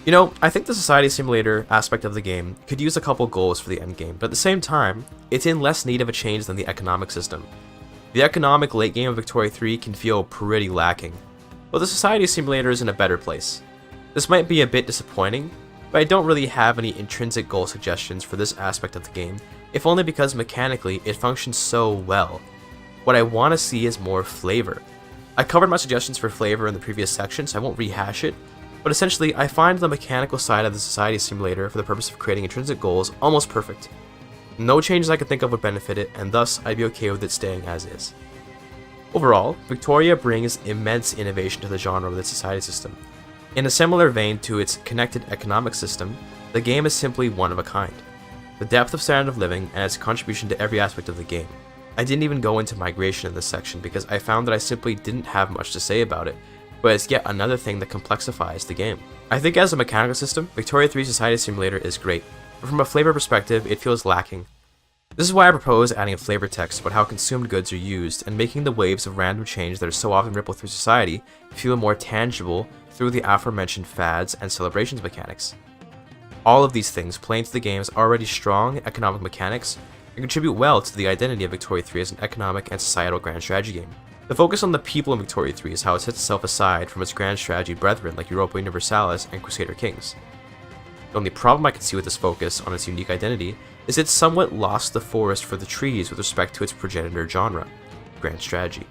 You know, I think the society simulator aspect of the game could use a couple goals for the endgame, but at the same time, it's in less need of a change than the economic system. The economic late game of Victoria 3 can feel pretty lacking, but the society simulator is in a better place. This might be a bit disappointing, but I don't really have any intrinsic goal suggestions for this aspect of the game, if only because mechanically it functions so well. What I want to see is more flavor. I covered my suggestions for flavor in the previous section, so I won't rehash it, but essentially I find the mechanical side of the society simulator for the purpose of creating intrinsic goals almost perfect. No changes I could think of would benefit it, and thus I'd be okay with it staying as is. Overall, Victoria brings immense innovation to the genre with its society system. In a similar vein to its connected economic system, the game is simply one of a kind. The depth of standard of living and its contribution to every aspect of the game. I didn't even go into migration in this section because I found that I simply didn't have much to say about it, but it's yet another thing that complexifies the game. I think as a mechanical system, Victoria 3 Society Simulator is great, but from a flavor perspective, it feels lacking. This is why I propose adding a flavor text about how consumed goods are used and making the waves of random change that are so often ripple through society feel more tangible through the aforementioned fads and celebrations mechanics. All of these things play into the game's already strong economic mechanics and contribute well to the identity of Victoria 3 as an economic and societal grand strategy game. The focus on the people in Victoria 3 is how it sets itself aside from its grand strategy brethren like Europa Universalis and Crusader Kings. The only problem I can see with this focus on its unique identity is it's somewhat lost the forest for the trees with respect to its progenitor genre, grand strategy.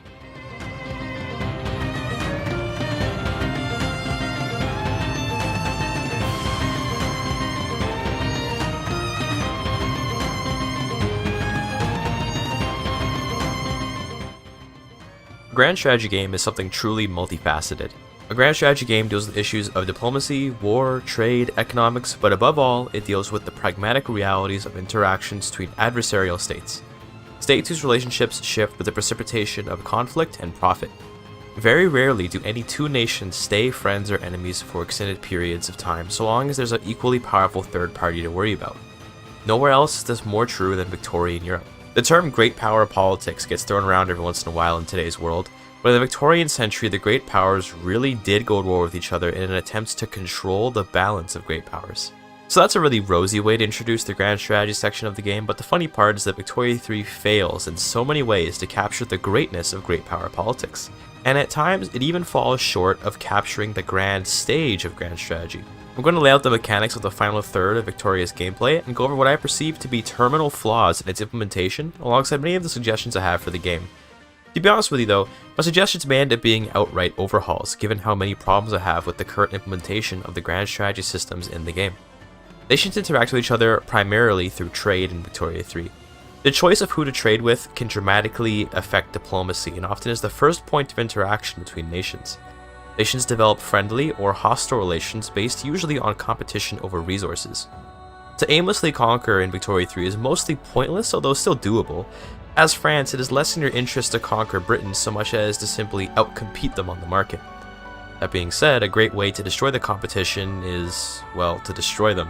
A grand strategy game is something truly multifaceted. A grand strategy game deals with issues of diplomacy, war, trade, economics, but above all, it deals with the pragmatic realities of interactions between adversarial states. States whose relationships shift with the precipitation of conflict and profit. Very rarely do any two nations stay friends or enemies for extended periods of time so long as there's an equally powerful third party to worry about. Nowhere else is this more true than Victorian Europe. The term great power politics gets thrown around every once in a while in today's world, but in the Victorian century, the great powers really did go to war with each other in an attempt to control the balance of great powers. So that's a really rosy way to introduce the grand strategy section of the game, but the funny part is that Victoria 3 fails in so many ways to capture the greatness of great power politics, and at times it even falls short of capturing the grand stage of grand strategy. I'm going to lay out the mechanics of the final third of Victoria's gameplay and go over what I perceive to be terminal flaws in its implementation, alongside many of the suggestions I have for the game. To be honest with you though, my suggestions may end up being outright overhauls, given how many problems I have with the current implementation of the grand strategy systems in the game. Nations interact with each other primarily through trade in Victoria 3. The choice of who to trade with can dramatically affect diplomacy and often is the first point of interaction between nations. Nations develop friendly or hostile relations based usually on competition over resources. To aimlessly conquer in Victoria 3 is mostly pointless, although still doable. As France, it is less in your interest to conquer Britain so much as to simply outcompete them on the market. That being said, a great way to destroy the competition is, well, to destroy them.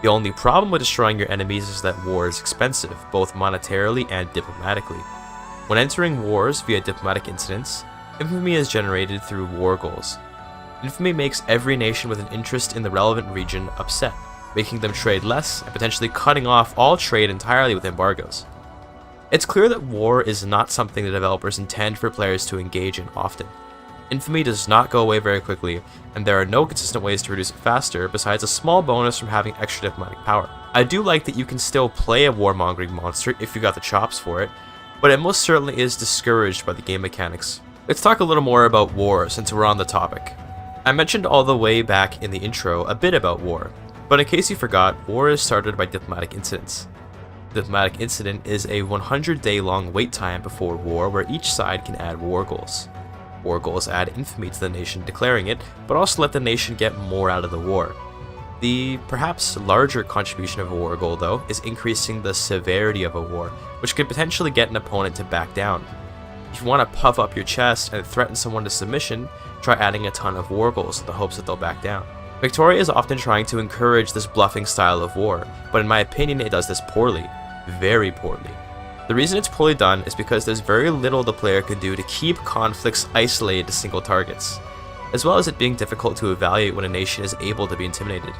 The only problem with destroying your enemies is that war is expensive, both monetarily and diplomatically. When entering wars via diplomatic incidents, infamy is generated through war goals. Infamy makes every nation with an interest in the relevant region upset, making them trade less and potentially cutting off all trade entirely with embargoes. It's clear that war is not something the developers intend for players to engage in often. Infamy does not go away very quickly, and there are no consistent ways to reduce it faster besides a small bonus from having extra diplomatic power. I do like that you can still play a warmongering monster if you got the chops for it, but it most certainly is discouraged by the game mechanics. Let's talk a little more about war since we're on the topic. I mentioned all the way back in the intro a bit about war, but in case you forgot, war is started by diplomatic incidents. Diplomatic incident is a 100-day long wait time before war where each side can add war goals. War goals add infamy to the nation declaring it, but also let the nation get more out of the war. The perhaps larger contribution of a war goal, though, is increasing the severity of a war, which could potentially get an opponent to back down. If you want to puff up your chest and threaten someone to submission, try adding a ton of war goals in the hopes that they'll back down. Victoria is often trying to encourage this bluffing style of war, but in my opinion it does this poorly. Very poorly. The reason it's poorly done is because there's very little the player can do to keep conflicts isolated to single targets, as well as it being difficult to evaluate when a nation is able to be intimidated.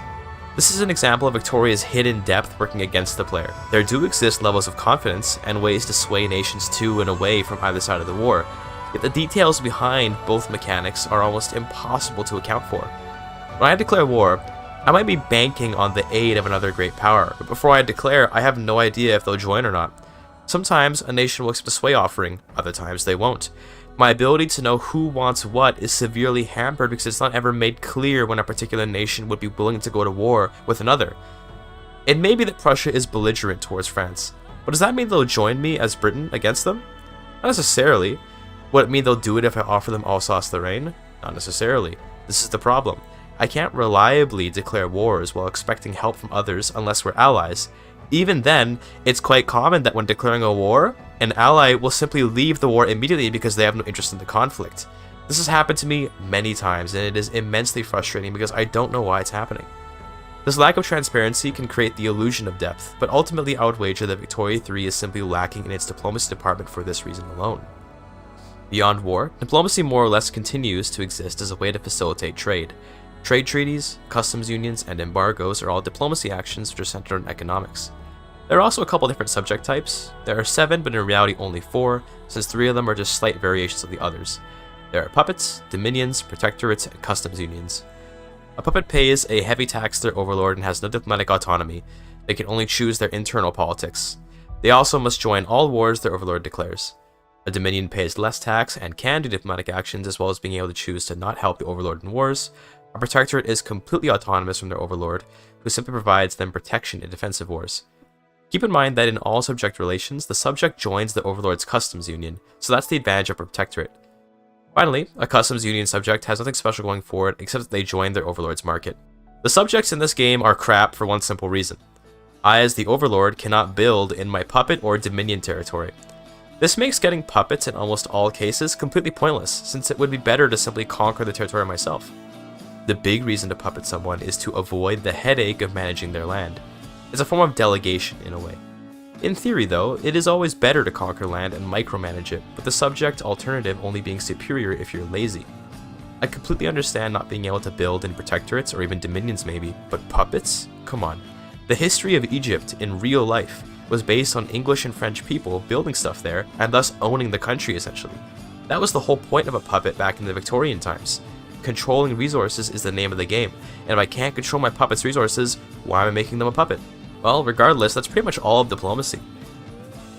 This is an example of Victoria's hidden depth working against the player. There do exist levels of confidence and ways to sway nations to and away from either side of the war, yet the details behind both mechanics are almost impossible to account for. When I declare war, I might be banking on the aid of another great power, but before I declare, I have no idea if they'll join or not. Sometimes a nation will accept a sway offering, other times they won't. My ability to know who wants what is severely hampered because it's not ever made clear when a particular nation would be willing to go to war with another. It may be that Prussia is belligerent towards France, but does that mean they'll join me as Britain against them? Not necessarily. Would it mean they'll do it if I offer them Alsace-Lorraine? Not necessarily. This is the problem. I can't reliably declare wars while expecting help from others unless we're allies. Even then, it's quite common that when declaring a war, an ally will simply leave the war immediately because they have no interest in the conflict. This has happened to me many times, and it is immensely frustrating because I don't know why it's happening. This lack of transparency can create the illusion of depth, but ultimately I would wager that Victoria 3 is simply lacking in its diplomacy department for this reason alone. Beyond war, diplomacy more or less continues to exist as a way to facilitate trade. Trade treaties, customs unions, and embargoes are all diplomacy actions which are centered on economics. There are also a couple different subject types. There are 7, but in reality only 4, since 3 of them are just slight variations of the others. There are puppets, dominions, protectorates, and customs unions. A puppet pays a heavy tax to their overlord and has no diplomatic autonomy. They can only choose their internal politics. They also must join all wars their overlord declares. A dominion pays less tax and can do diplomatic actions as well as being able to choose to not help the overlord in wars. A protectorate is completely autonomous from their overlord, who simply provides them protection in defensive wars. Keep in mind that in all subject relations, the subject joins the overlord's customs union, so that's the advantage of a protectorate. Finally, a customs union subject has nothing special going for it except that they join their overlord's market. The subjects in this game are crap for one simple reason. I, as the overlord, cannot build in my puppet or dominion territory. This makes getting puppets in almost all cases completely pointless, since it would be better to simply conquer the territory myself. The big reason to puppet someone is to avoid the headache of managing their land. It's a form of delegation in a way. In theory though, it is always better to conquer land and micromanage it, with the subject alternative only being superior if you're lazy. I completely understand not being able to build in protectorates or even dominions maybe, but puppets? Come on. The history of Egypt in real life was based on English and French people building stuff there and thus owning the country essentially. That was the whole point of a puppet back in the Victorian times. Controlling resources is the name of the game, and if I can't control my puppet's resources, why am I making them a puppet? Well, regardless, that's pretty much all of diplomacy.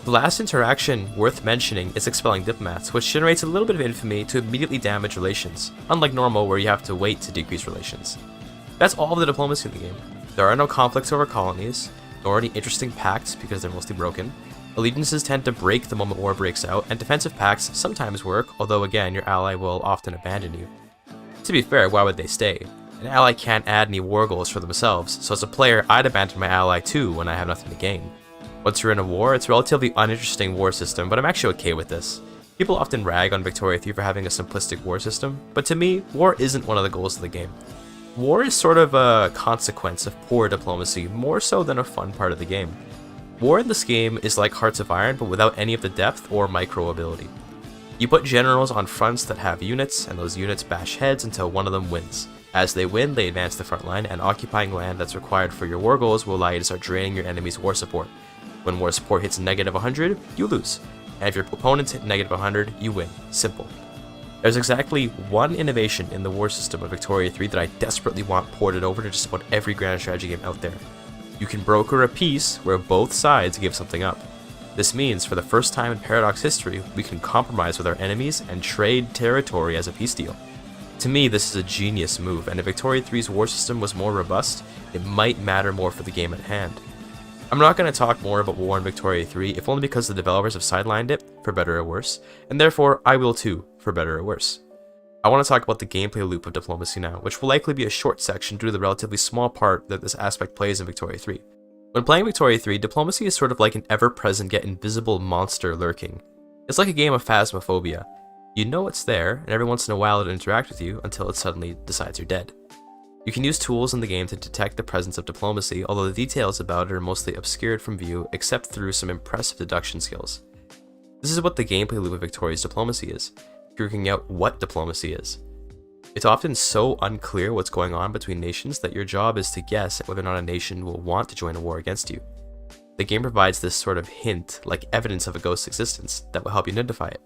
The last interaction worth mentioning is expelling diplomats, which generates a little bit of infamy to immediately damage relations, unlike normal where you have to wait to decrease relations. That's all of the diplomacy in the game. There are no conflicts over colonies, nor any interesting pacts because they're mostly broken. Allegiances tend to break the moment war breaks out, and defensive pacts sometimes work, although again, your ally will often abandon you. To be fair, why would they stay? An ally can't add any war goals for themselves, so as a player, I'd abandon my ally too when I have nothing to gain. Once you're in a war, it's a relatively uninteresting war system, but I'm actually okay with this. People often rag on Victoria 3 for having a simplistic war system, but to me, war isn't one of the goals of the game. War is sort of a consequence of poor diplomacy, more so than a fun part of the game. War in this game is like Hearts of Iron, but without any of the depth or micro ability. You put generals on fronts that have units, and those units bash heads until one of them wins. As they win, they advance the front line, and occupying land that's required for your war goals will allow you to start draining your enemy's war support. When war support hits negative 100, you lose. And if your opponents hit negative 100, you win. Simple. There's exactly one innovation in the war system of Victoria 3 that I desperately want ported over to just about every grand strategy game out there. You can broker a peace where both sides give something up. This means, for the first time in Paradox history, we can compromise with our enemies and trade territory as a peace deal. To me, this is a genius move, and if Victoria 3's war system was more robust, it might matter more for the game at hand. I'm not going to talk more about war in Victoria 3, if only because the developers have sidelined it, for better or worse, and therefore I will too, for better or worse. I want to talk about the gameplay loop of diplomacy now, which will likely be a short section due to the relatively small part that this aspect plays in Victoria 3. When playing Victoria 3, diplomacy is sort of like an ever-present yet invisible monster lurking. It's like a game of phasmophobia. You know it's there, and every once in a while it'll interact with you until it suddenly decides you're dead. You can use tools in the game to detect the presence of diplomacy, although the details about it are mostly obscured from view except through some impressive deduction skills. This is what the gameplay loop of Victoria's diplomacy is, figuring out what diplomacy is. It's often so unclear what's going on between nations that your job is to guess whether or not a nation will want to join a war against you. The game provides this sort of hint, like evidence of a ghost's existence, that will help you identify it.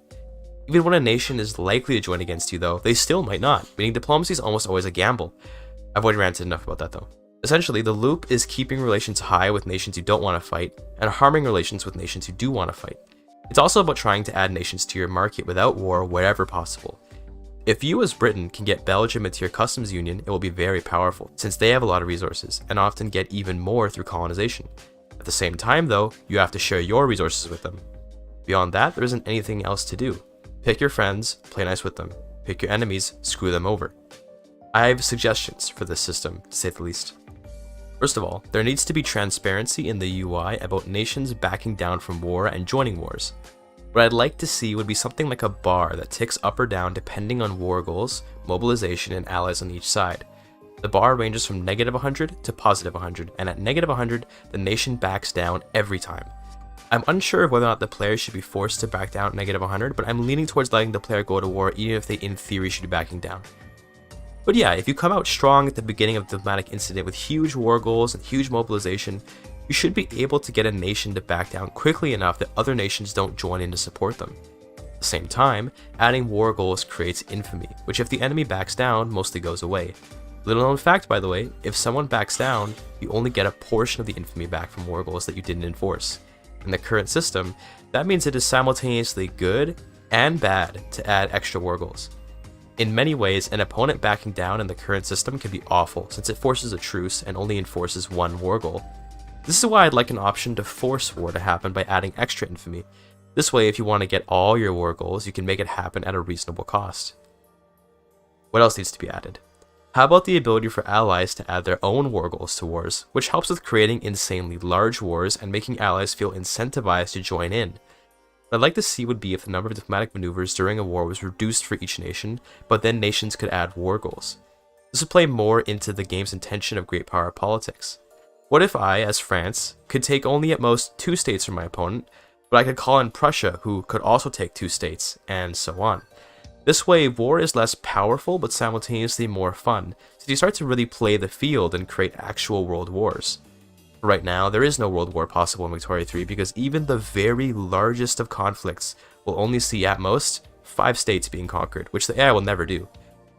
Even when a nation is likely to join against you though, they still might not, meaning diplomacy is almost always a gamble. I've already ranted enough about that though. Essentially, the loop is keeping relations high with nations you don't want to fight, and harming relations with nations you do want to fight. It's also about trying to add nations to your market without war wherever possible. If you as Britain can get Belgium into your customs union, it will be very powerful, since they have a lot of resources, and often get even more through colonization. At the same time though, you have to share your resources with them. Beyond that, there isn't anything else to do. Pick your friends, play nice with them. Pick your enemies, screw them over. I have suggestions for this system, to say the least. First of all, there needs to be transparency in the UI about nations backing down from war and joining wars. What I'd like to see would be something like a bar that ticks up or down depending on war goals, mobilization, and allies on each side. The bar ranges from negative 100 to positive 100, and at negative 100, the nation backs down every time. I'm unsure of whether or not the player should be forced to back down at negative 100, but I'm leaning towards letting the player go to war even if they in theory should be backing down. But yeah, if you come out strong at the beginning of the diplomatic incident with huge war goals and huge mobilization, you should be able to get a nation to back down quickly enough that other nations don't join in to support them. At the same time, adding war goals creates infamy, which if the enemy backs down, mostly goes away. Little known fact, by the way, if someone backs down, you only get a portion of the infamy back from war goals that you didn't enforce. In the current system, that means it is simultaneously good and bad to add extra war goals. In many ways, an opponent backing down in the current system can be awful, since it forces a truce and only enforces one war goal. This is why I'd like an option to force war to happen by adding extra infamy. This way, if you want to get all your war goals, you can make it happen at a reasonable cost. What else needs to be added? How about the ability for allies to add their own war goals to wars, which helps with creating insanely large wars and making allies feel incentivized to join in. What I'd like to see would be if the number of diplomatic maneuvers during a war was reduced for each nation, but then nations could add war goals. This would play more into the game's intention of great power politics. What if I, as France, could take only at most 2 states from my opponent, but I could call in Prussia, who could also take 2 states, and so on. This way, war is less powerful but simultaneously more fun, so you start to really play the field and create actual world wars. Right now, there is no world war possible in Victoria 3 because even the very largest of conflicts will only see at most 5 states being conquered, which the AI will never do.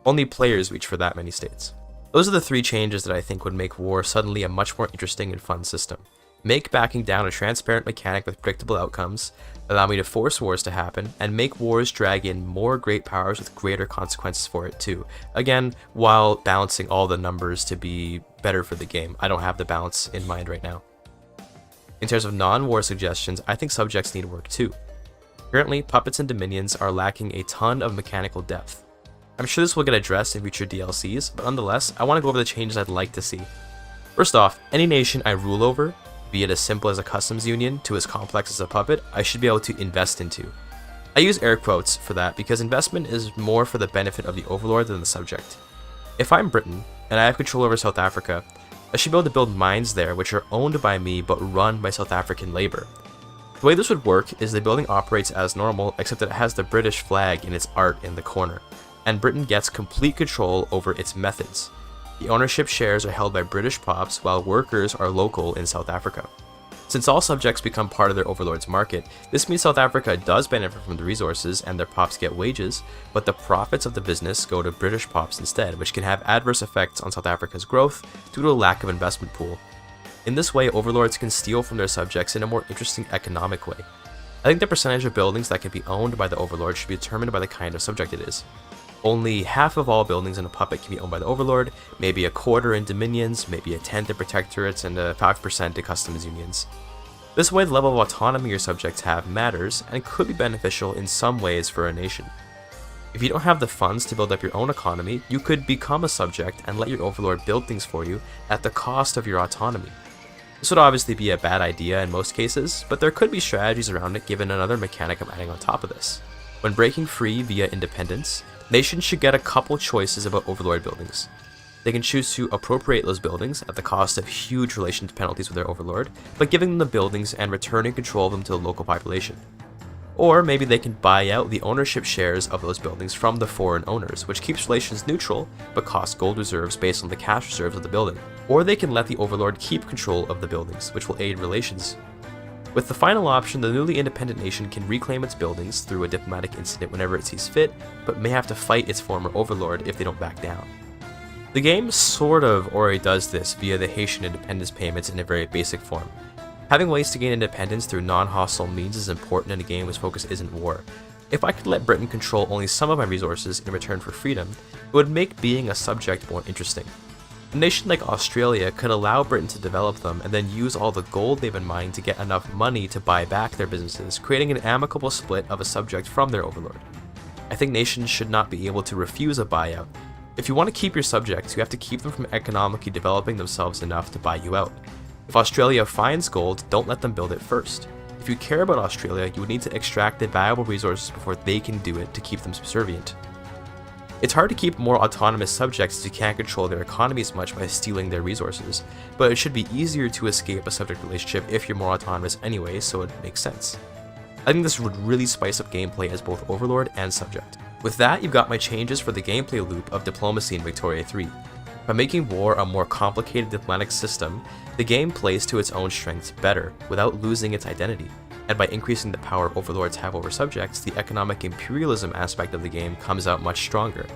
Only players reach for that many states. Those are the 3 changes that I think would make war suddenly a much more interesting and fun system. Make backing down a transparent mechanic with predictable outcomes, allow me to force wars to happen, and make wars drag in more great powers with greater consequences for it too. Again, while balancing all the numbers to be better for the game. I don't have the balance in mind right now. In terms of non-war suggestions, I think subjects need work too. Currently, puppets and dominions are lacking a ton of mechanical depth. I'm sure this will get addressed in future DLCs, but nonetheless, I want to go over the changes I'd like to see. First off, any nation I rule over, be it as simple as a customs union to as complex as a puppet, I should be able to invest into. I use air quotes for that because investment is more for the benefit of the overlord than the subject. If I'm Britain, and I have control over South Africa, I should be able to build mines there which are owned by me but run by South African labor. The way this would work is the building operates as normal except that it has the British flag in its art in the corner, and Britain gets complete control over its methods. The ownership shares are held by British pops while workers are local in South Africa. Since all subjects become part of their overlord's market, this means South Africa does benefit from the resources and their pops get wages, but the profits of the business go to British pops instead, which can have adverse effects on South Africa's growth due to a lack of investment pool. In this way, overlords can steal from their subjects in a more interesting economic way. I think the percentage of buildings that can be owned by the overlord should be determined by the kind of subject it is. Only half of all buildings in a puppet can be owned by the overlord, maybe a quarter in dominions, maybe a tenth in protectorates, and a 5% in customs unions. This way, the level of autonomy your subjects have matters and could be beneficial in some ways for a nation. If you don't have the funds to build up your own economy, you could become a subject and let your overlord build things for you at the cost of your autonomy. This would obviously be a bad idea in most cases, but there could be strategies around it given another mechanic I'm adding on top of this. When breaking free via independence, nations should get a couple choices about overlord buildings. They can choose to appropriate those buildings at the cost of huge relations penalties with their overlord, but giving them the buildings and returning control of them to the local population. Or maybe they can buy out the ownership shares of those buildings from the foreign owners, which keeps relations neutral, but costs gold reserves based on the cash reserves of the building. Or they can let the overlord keep control of the buildings, which will aid relations. With the final option, the newly independent nation can reclaim its buildings through a diplomatic incident whenever it sees fit, but may have to fight its former overlord if they don't back down. The game sort of already does this via the Haitian independence payments in a very basic form. Having ways to gain independence through non-hostile means is important in a game whose focus isn't war. If I could let Britain control only some of my resources in return for freedom, it would make being a subject more interesting. A nation like Australia could allow Britain to develop them and then use all the gold they've been mining to get enough money to buy back their businesses, creating an amicable split of a subject from their overlord. I think nations should not be able to refuse a buyout. If you want to keep your subjects, you have to keep them from economically developing themselves enough to buy you out. If Australia finds gold, don't let them build it first. If you care about Australia, you would need to extract the valuable resources before they can do it to keep them subservient. It's hard to keep more autonomous subjects as you can't control their economies much by stealing their resources, but it should be easier to escape a subject relationship if you're more autonomous anyway, so it makes sense. I think this would really spice up gameplay as both overlord and subject. With that, you've got my changes for the gameplay loop of diplomacy in Victoria 3. By making war a more complicated diplomatic system, the game plays to its own strengths better without losing its identity, and by increasing the power overlords have over subjects, the economic imperialism aspect of the game comes out much stronger.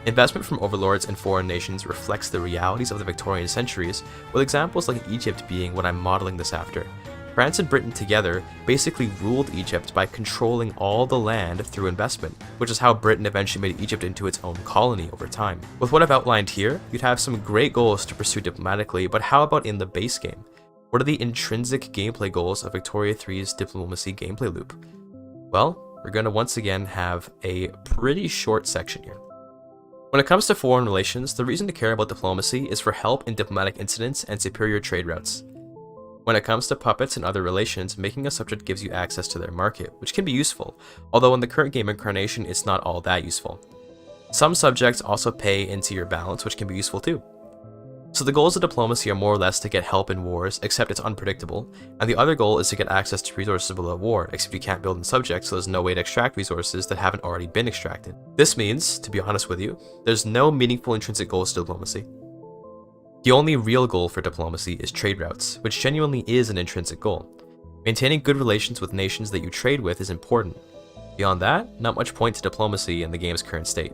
Investment from overlords and foreign nations reflects the realities of the Victorian centuries, with examples like Egypt being what I'm modeling this after. France and Britain together basically ruled Egypt by controlling all the land through investment, which is how Britain eventually made Egypt into its own colony over time. With what I've outlined here, you'd have some great goals to pursue diplomatically, but how about in the base game? What are the intrinsic gameplay goals of Victoria 3's diplomacy gameplay loop? Well, we're going to once again have a pretty short section here. When it comes to foreign relations, the reason to care about diplomacy is for help in diplomatic incidents and superior trade routes. When it comes to puppets and other relations, making a subject gives you access to their market, which can be useful, although in the current game incarnation it's not all that useful. Some subjects also pay into your balance, which can be useful too. So the goals of diplomacy are more or less to get help in wars, except it's unpredictable, and the other goal is to get access to resources below war, except you can't build in subjects, so there's no way to extract resources that haven't already been extracted. This means, to be honest with you, there's no meaningful intrinsic goals to diplomacy. The only real goal for diplomacy is trade routes, which genuinely is an intrinsic goal. Maintaining good relations with nations that you trade with is important. Beyond that, not much point to diplomacy in the game's current state.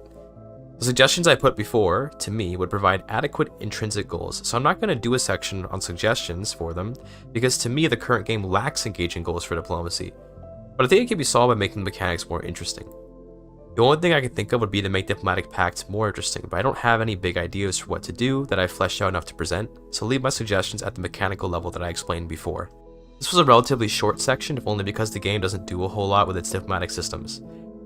The suggestions I put before, to me, would provide adequate intrinsic goals, so I'm not going to do a section on suggestions for them, because to me the current game lacks engaging goals for diplomacy, but I think it can be solved by making the mechanics more interesting. The only thing I can think of would be to make diplomatic pacts more interesting, but I don't have any big ideas for what to do that I've fleshed out enough to present, so leave my suggestions at the mechanical level that I explained before. This was a relatively short section, if only because the game doesn't do a whole lot with its diplomatic systems.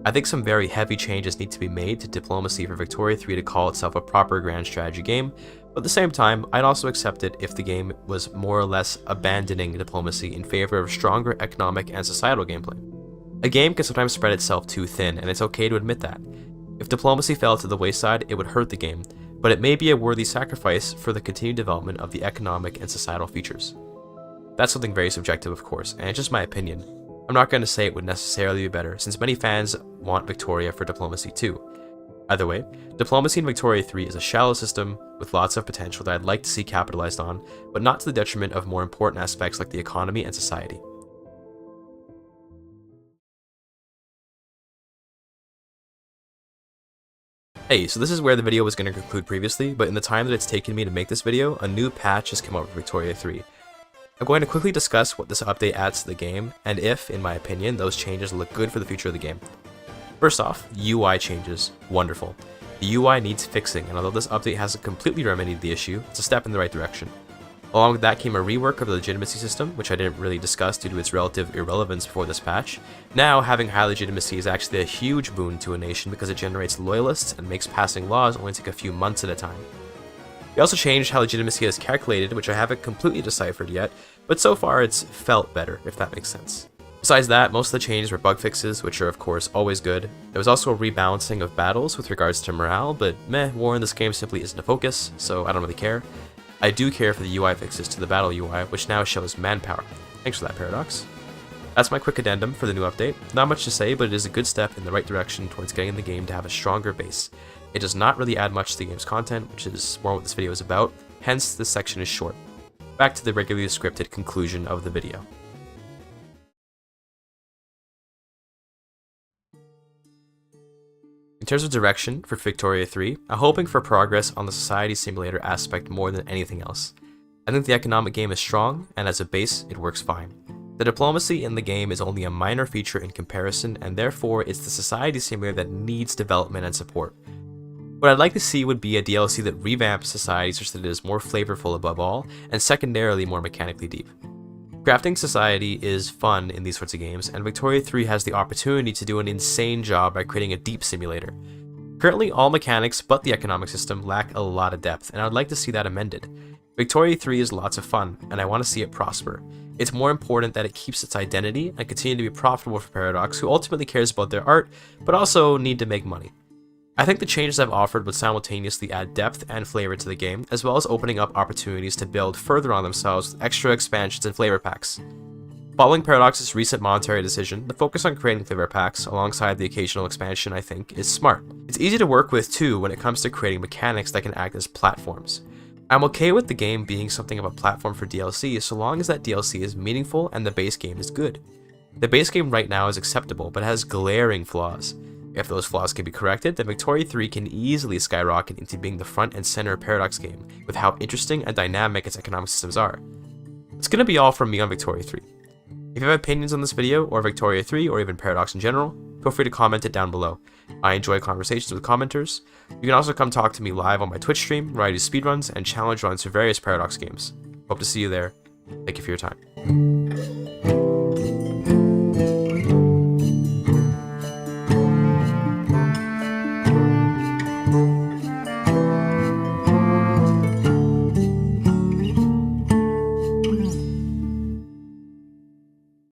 I think some very heavy changes need to be made to diplomacy for Victoria 3 to call itself a proper grand strategy game, but at the same time, I'd also accept it if the game was more or less abandoning diplomacy in favor of stronger economic and societal gameplay. A game can sometimes spread itself too thin, and it's okay to admit that. If diplomacy fell to the wayside, it would hurt the game, but it may be a worthy sacrifice for the continued development of the economic and societal features. That's something very subjective, of course, and it's just my opinion. I'm not going to say it would necessarily be better, since many fans want Victoria for diplomacy too. Either way, diplomacy in Victoria 3 is a shallow system with lots of potential that I'd like to see capitalized on, but not to the detriment of more important aspects like the economy and society. Hey, so this is where the video was going to conclude previously, but in the time that it's taken me to make this video, a new patch has come out for Victoria 3. I'm going to quickly discuss what this update adds to the game, and if, in my opinion, those changes look good for the future of the game. First off, UI changes. Wonderful. The UI needs fixing, and although this update hasn't completely remedied the issue, it's a step in the right direction. Along with that came a rework of the legitimacy system, which I didn't really discuss due to its relative irrelevance before this patch. Now, having high legitimacy is actually a huge boon to a nation because it generates loyalists and makes passing laws only take a few months at a time. We also changed how legitimacy is calculated, which I haven't completely deciphered yet, but so far it's felt better, if that makes sense. Besides that, most of the changes were bug fixes, which are of course always good. There was also a rebalancing of battles with regards to morale, but war in this game simply isn't a focus, so I don't really care. I do care for the UI fixes to the battle UI, which now shows manpower. Thanks for that, Paradox. That's my quick addendum for the new update. Not much to say, but it is a good step in the right direction towards getting the game to have a stronger base. It does not really add much to the game's content, which is more what this video is about, hence this section is short. Back to the regularly scripted conclusion of the video. In terms of direction for Victoria 3, I'm hoping for progress on the society simulator aspect more than anything else. I think the economic game is strong, and as a base, it works fine. The diplomacy in the game is only a minor feature in comparison, and therefore it's the society simulator that needs development and support. What I'd like to see would be a DLC that revamps society such that it is more flavorful above all, and secondarily more mechanically deep. Crafting society is fun in these sorts of games, and Victoria 3 has the opportunity to do an insane job by creating a deep simulator. Currently, all mechanics but the economic system lack a lot of depth, and I would like to see that amended. Victoria 3 is lots of fun, and I want to see it prosper. It's more important that it keeps its identity and continue to be profitable for Paradox, who ultimately cares about their art, but also need to make money. I think the changes I've offered would simultaneously add depth and flavor to the game, as well as opening up opportunities to build further on themselves with extra expansions and flavor packs. Following Paradox's recent monetary decision, the focus on creating flavor packs alongside the occasional expansion, I think, is smart. It's easy to work with too when it comes to creating mechanics that can act as platforms. I'm okay with the game being something of a platform for DLC so long as that DLC is meaningful and the base game is good. The base game right now is acceptable but has glaring flaws. If those flaws can be corrected, then Victoria 3 can easily skyrocket into being the front and center Paradox game with how interesting and dynamic its economic systems are. It's going to be all from me on Victoria 3. If you have opinions on this video, or Victoria 3, or even Paradox in general, feel free to comment it down below. I enjoy conversations with commenters. You can also come talk to me live on my Twitch stream, where I do speedruns and challenge runs for various Paradox games. Hope to see you there. Thank you for your time.